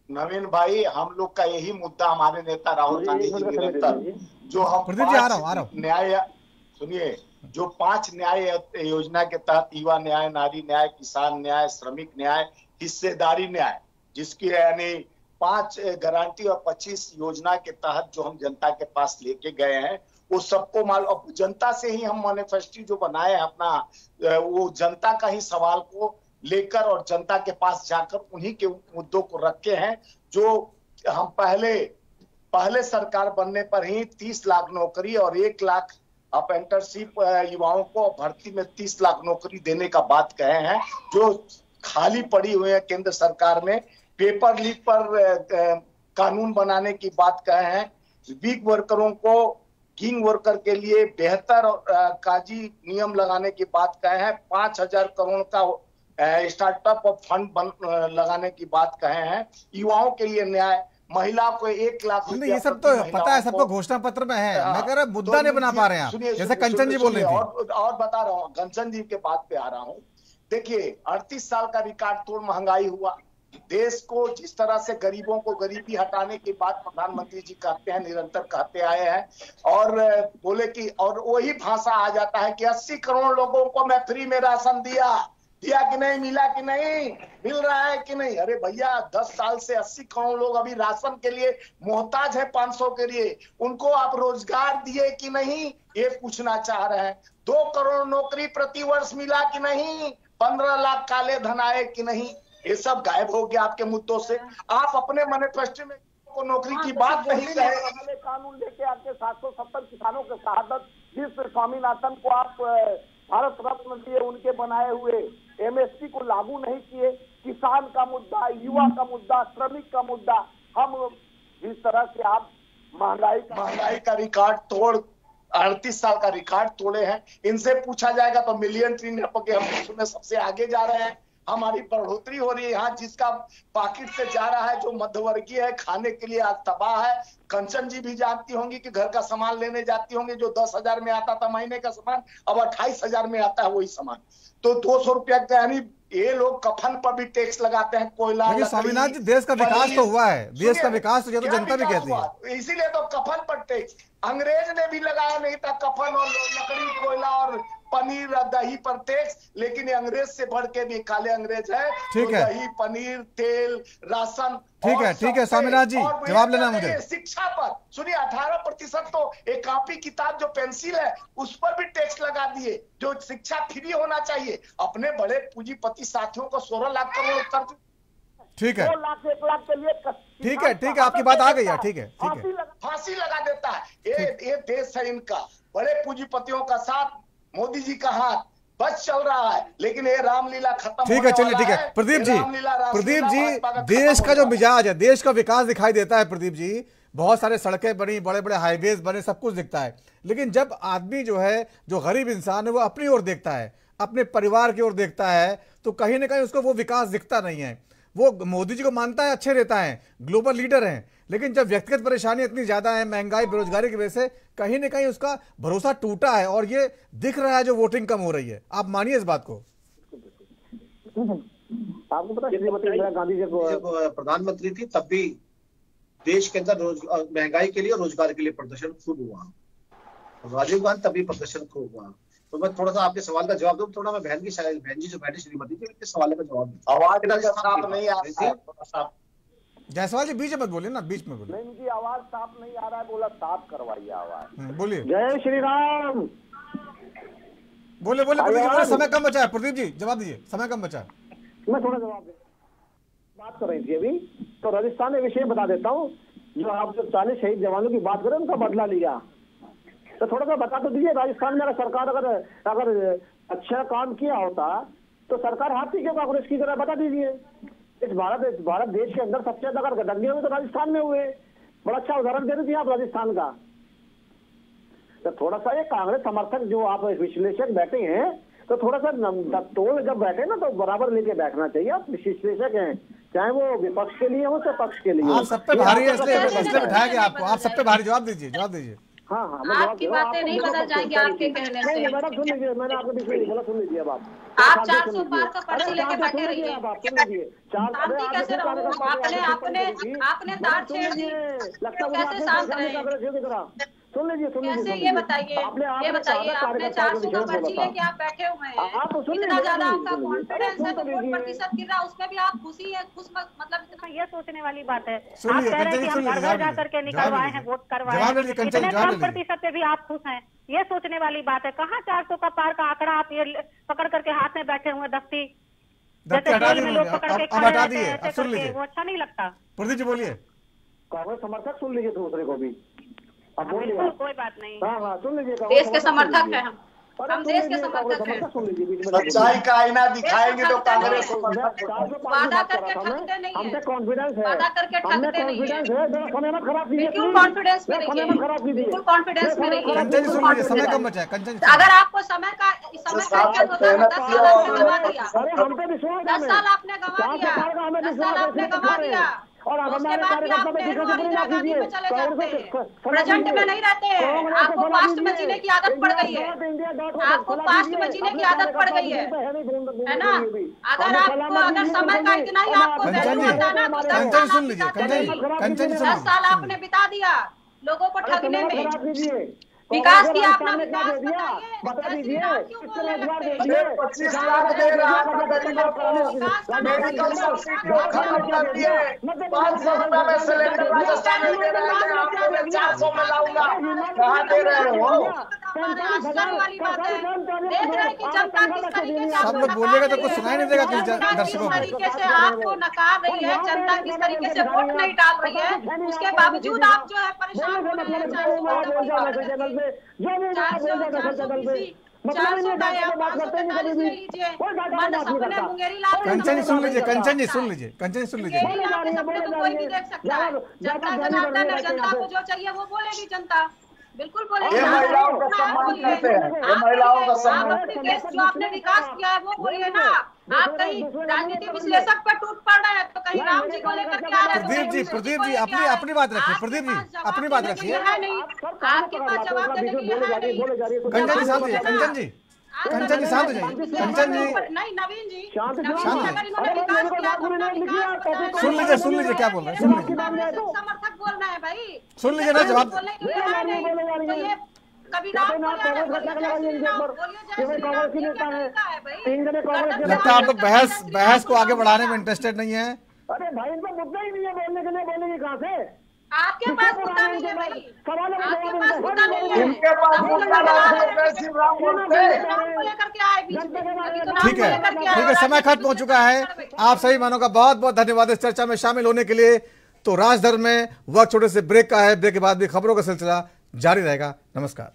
नवीन भाई, हम लोग का यही मुद्दा, हमारे नेता राहुल गांधी जी निरंतर जो हम प्रदीप जी, आ रहा हूं। न्याय, सुनिए, जो 5 न्याय योजना के तहत युवा न्याय, नारी न्याय, किसान न्याय, श्रमिक न्याय, हिस्सेदारी न्याय, जिसकी यानी 5 गारंटी और 25 योजना के तहत जो हम जनता के पास लेके गए हैं, वो सबको मालूम। जनता से ही हम मैनिफेस्टो जो बनाए हैं अपना, वो जनता का ही सवाल को लेकर और जनता के पास जाकर उन्हीं के मुद्दों को रखे हैं। जो हम पहले सरकार बनने पर ही 30 लाख नौकरी और 1 लाख अप्रेंटिसशिप युवाओं को भर्ती में 30 लाख नौकरी देने का बात कहे हैं, जो खाली पड़ी हुई है केंद्र सरकार में। पेपर लीक पर कानून बनाने की बात कहे हैं। वीक वर्करों को गिग वर्कर के लिए बेहतर काजी नियम लगाने की बात कहे हैं। 5000 करोड़ का स्टार्टअप फंड लगाने की बात कहे हैं। युवाओं के लिए न्याय, महिला को 1 लाख रुपया, ये सब तो पता है, सबको घोषणा पत्र में है। मैं कह रहा मुद्दा नहीं बना पा रहे हैं आप, जैसे कंचन जी बोल रहे थे। और बता रहा हूँ, कंचन जी के बात पे आ रहा हूँ। देखिए, 38 साल का रिकॉर्ड तोड़ महंगाई हुआ। देश को जिस तरह से गरीबों को गरीबी हटाने की बात प्रधानमंत्री जी कहते हैं, निरंतर कहते आए हैं, और बोले कि, और वही भाषा आ जाता है कि 80 करोड़ लोगों को मैं फ्री में राशन दिया कि नहीं, मिला कि नहीं, मिल रहा है कि नहीं। अरे भैया, 10 साल से 80 करोड़ लोग अभी राशन के लिए मोहताज है, 500 के लिए। उनको आप रोजगार दिए कि नहीं, ये पूछना चाह रहे हैं। 2 करोड़ नौकरी प्रति वर्ष मिला कि नहीं, 15 लाख काले धन आए कि नहीं, ये सब गायब हो गया आपके मुद्दों से। आप अपने मैनिफेस्टो में को नौकरी की बात नहीं कहे। कानून लेके आपके 770 किसानों के शहादत, जिस स्वामीनाथन को आप भारत रत्न दिए, उनके बनाए हुए एमएसपी को लागू नहीं किए। किसान का मुद्दा, युवा का मुद्दा, श्रमिक का मुद्दा, हम जिस तरह से आप महंगाई का रिकॉर्ड तोड़ 38 साल का रिकॉर्ड तोड़े हैं। इनसे पूछा जाएगा तो मिलियन ट्रिलियन के हम उसमें सबसे आगे जा रहे हैं। हमारी बढ़ोतरी हो रही है यहाँ, जिसका पॉकेट से जा रहा है, जो मध्यवर्गीय है, खाने के लिए आज तबाह है। कंचन जी भी जानती होंगी कि घर का सामान लेने जाती होंगी, जो 10,000 में आता था महीने का सामान, अब 28,000 में आता है वही सामान। तो 200 रुपया का, यानी ये लोग कफन पर भी टैक्स लगाते हैं, कोयला। लेकिन स्वामीनाथ जी, देश का विकास तो हुआ है, देश का विकास तो जनता भी कहती है, इसीलिए तो कफन पर टैक्स अंग्रेज ने भी लगाया नहीं था, कफन और लकड़ी, कोयला और पनीर और दही पर टैक्स। लेकिन ये अंग्रेज से बढ़ के भी काले अंग्रेज है। ठीक है, दही, पनीर, तेल, राशन। ठीक है स्वामीनाथ जी, जवाब लेना मुझे। शिक्षा पर सुनिए, 18% तो एक कॉपी किताब जो पेंसिल है उस पर भी टैक्स लगा दिए, जो शिक्षा फ्री होना चाहिए। अपने बड़े पूंजीपति साथियों को 16 लाख करोड़ कर। ठीक है, 2 लाख से 1 लाख के लिए ठीक है, आपकी बात आ गई है। ठीक है, फांसी लगा देता है। ये देश है इनका, बड़े पूंजीपतियों का साथ, मोदी जी का हाथ बस चल रहा है। लेकिन ये रामलीला खत्म। ठीक है, चलिए, ठीक है प्रदीप जी, देश का जो मिजाज है, देश का विकास दिखाई देता है प्रदीप जी। बहुत सारे सड़कें बनी, बड़े बड़े हाईवेज बने, सब कुछ दिखता है। लेकिन जब आदमी जो है, जो गरीब इंसान है, वो अपनी ओर देखता है, अपने परिवार की ओर देखता है, तो कहीं ना कहीं उसको वो विकास दिखता नहीं है। वो मोदी जी को मानता है, अच्छे रहता है, ग्लोबल लीडर हैं, लेकिन जब व्यक्तिगत परेशानी इतनी ज्यादा है, महंगाई, बेरोजगारी की वजह से कहीं ना कहीं उसका भरोसा टूटा है, और ये दिख रहा है जो वोटिंग कम हो रही है। आप मानिए इस बात को। आपको पता है इंदिरा गांधी जब प्रधानमंत्री थी, तब भी देश के अंदर महंगाई के लिए, रोजगार के लिए प्रदर्शन खूब हुआ। राजीव गांधी तभी प्रदर्शन खूब हुआ। तो मैं थोड़ा सा आपके सवाल का जवाब दूं, थोड़ा मैं बहन जी जो बैठी श्रीमती थी, उनके सवाल का जवाब दूं। आवाज साफ नहीं आ रही है। जायसवाल जी बीच में बोलिए ना, बीच में बोलिए। नहीं, इनकी आवाज साफ नहीं आ रहा है, बोला साफ करवाइए आवाज। बोलिए। जय श्री राम। बोले समय कम बचा है। प्रदीप जी जवाब दीजिए, समय कम बचा है। मैं थोड़ा जवाब दे बात कर रही थी अभी, तो राजस्थान में विषय बता देता हूँ। जो आप जो 40 शहीद जवानों की बात करें, उनका बदला लिया, तो थोड़ा सा बता तो दीजिए। राजस्थान में अगर सरकार अगर अच्छा काम किया होता तो सरकार हाथी क्यों कांग्रेस की तरह, बता दीजिए। इस भारत देश के अंदर सबसे ज्यादा अगर दंगे हुए तो राजस्थान में हुए। बड़ा अच्छा उदाहरण दे रही थी आप राजस्थान का। तो थोड़ा सा ये कांग्रेस समर्थक जो आप विश्लेषक बैठे हैं, तो थोड़ा सा तोड़ जब बैठे ना, तो बराबर लेके बैठना चाहिए। आप विश्लेषक हैं, चाहे वो विपक्ष के लिए हो चाहे पक्ष के लिए। आप सब पे भारी है, इसलिए बैठाया गया आपको। आप सब पे भारी, जवाब दीजिए। हाँ हाँ, आपकी बातें नहीं बदल जाएंगी आपके कहने से। मैडम सुन लीजिए, मैंने आपको बीच में नहीं बोला, सुन लीजिए अब आप 400 पार का पर्ची लेके बैठे रहिए। शांति कैसे रहूं? आपने तार छेड़ दी, कैसे शांत रहे? सुन लीजिए कैसे ये बताइए आपने 400 का पर्ची लेके आप बैठे हुए हैं, इतना ज्यादा आपका कॉन्फिडेंस है तो वोट प्रतिशत गिर रहा, उसमें भी आप खुशी है, खुश मतलब इतना ये सोचने वाली बात है। आप कह रहे हैं कि हम घर घर जा करके निकलवाए हैं, वोट करवाए हैं, इतने कम प्रतिशत पे भी आप खुश हैं, ये सोचने वाली बात है। कहाँ 400 का पार का आंकड़ा आप ये पकड़ करके हाथ में बैठे हुए दफ्ती, जैसे जेल में लोग पकड़ के खड़े रहते हैं ऐसे करके, वो अच्छा नहीं लगता। प्रदीप जी बोलिए। कांग्रेस समर्थक सुन लीजिए दूसरे को भी, अब बोलिए। कोई बात नहीं। हाँ हाँ सुन लीजिए, देश के समर्थक हैं हम देश के समर्थक हैं। सच्चाई का आईना दिखाएंगे तो कांग्रेस वादा करके ठगते नहीं है, हमसे कॉन्फिडेंस है, वादा करके ठगते नहीं है, समय मत खराब कीजिए, बिल्कुल कॉन्फिडेंस में रहिए, बिल्कुल कॉन्फिडेंस में रहिए। समय कम बचा है। अगर आपको समय का इज्जत होता है 10 साल आपने गंवा दिया, 10 साल आपने गंवा दिया, 10 साल आपने गंवा दिया, और उसके बाद भी आप नेहरू और इंदिरा गांधी में चले जाते हैं, प्रेजेंट में नहीं रहते हैं। आपको पास्ट में जीने की आदत पड़ गई है, आपको पास्ट में जीने की आदत पड़ गई है ना। अगर समय का इतना ही आपको वैल्यू होता ना तो 10 साल आपने बिता दिया लोगों को ठगने में। विकास किया अपना, विकास बता दीजिए, 25 लाख दे रहा है, 500 रुपया में सिलेंडर राजस्थान में दे रहे हैं, 400 में लाऊंगा, कहाँ दे रहे हो? वाली बात है, देख रहे कि जनता किस तरीके से सब लोग बोलिएगा तो कुछ सुनाई नहीं देगा दर्शकों को। किस तरीके से आपको नकार रही है जनता, किस तरीके से वोट नहीं डाल रही है, उसके बावजूद आप जो है परेशान हो रहे हैं। 400 कंचन जी सुन लीजिए, कंचन जी सुन लीजिए, कंचन जी सुन लीजिए। कोई भी देख सकता है, जनता जनार्दन है, जनता को जो चाहिए वो बोलेगी जनता, बिल्कुल बोलेगी। ये महिलाओं का सम्मान करते हैं, ये महिलाओं का सम्मान। जो आपने विकास किया है वो बोलिए ना। आप कहीं राजनीति विश्लेषक पर टूट पड़ रहे हैं तो कहीं राम जी को लेकर के आ रहे हैं। प्रदीप जी अपनी बात रखिए, प्रदीप जी अपनी बात रखिए। आपके पास जवाब देने के लिए है नहीं। कंचन जी शांत हो जाइए, कंचन जी शांत हो जाइए, कंचन जी नहीं, नवीन जी शांत अगर इन्होंने विकास किया तो अपना विकास सुन लीजिए क्या बोल रहे हैं, सुन लीजिए, समर्थक बोल रहे हैं भाई, सुन लीजिए ना जवाब। कभी राम लगता है आप लोग बहस को आगे बढ़ाने में इंटरेस्टेड नहीं है। अरे भाई इनको मुद्दा ही नहीं है, बोलने के लिए बोलेंगे कहाँ से? आपके पास मुद्दा नहीं है भाई, सवाल आपके पास मुद्दा नहीं है, इनके पास मुद्दा ठीक है, समय खत्म हो चुका है। आप सभी मानों का बहुत बहुत धन्यवाद इस चर्चा में शामिल होने के लिए। तो राजधर्म में वक्त छोटे से ब्रेक का है, ब्रेक के बाद भी खबरों का सिलसिला जारी रहेगा। नमस्कार।